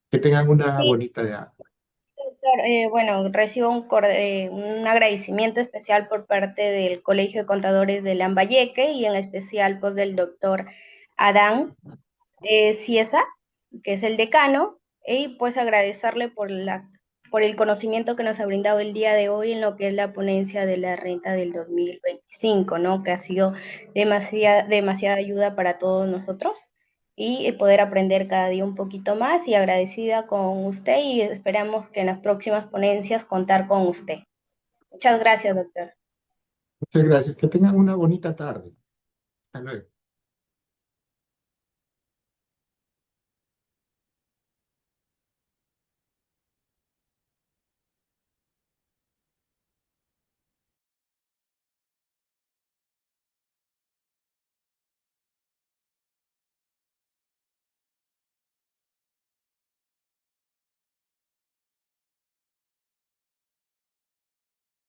Que tengan una
Sí,
bonita.
doctor, bueno, recibo un agradecimiento especial por parte del Colegio de Contadores de Lambayeque y en especial pues del doctor Adán Ciesa, que es el decano, y pues agradecerle por el conocimiento que nos ha brindado el día de hoy en lo que es la ponencia de la renta del 2025, ¿no? Que ha sido demasiada ayuda para todos nosotros y poder aprender cada día un poquito más y agradecida con usted y esperamos que en las próximas ponencias contar con usted. Muchas gracias, doctor.
Muchas gracias. Que tengan una bonita tarde. Hasta luego.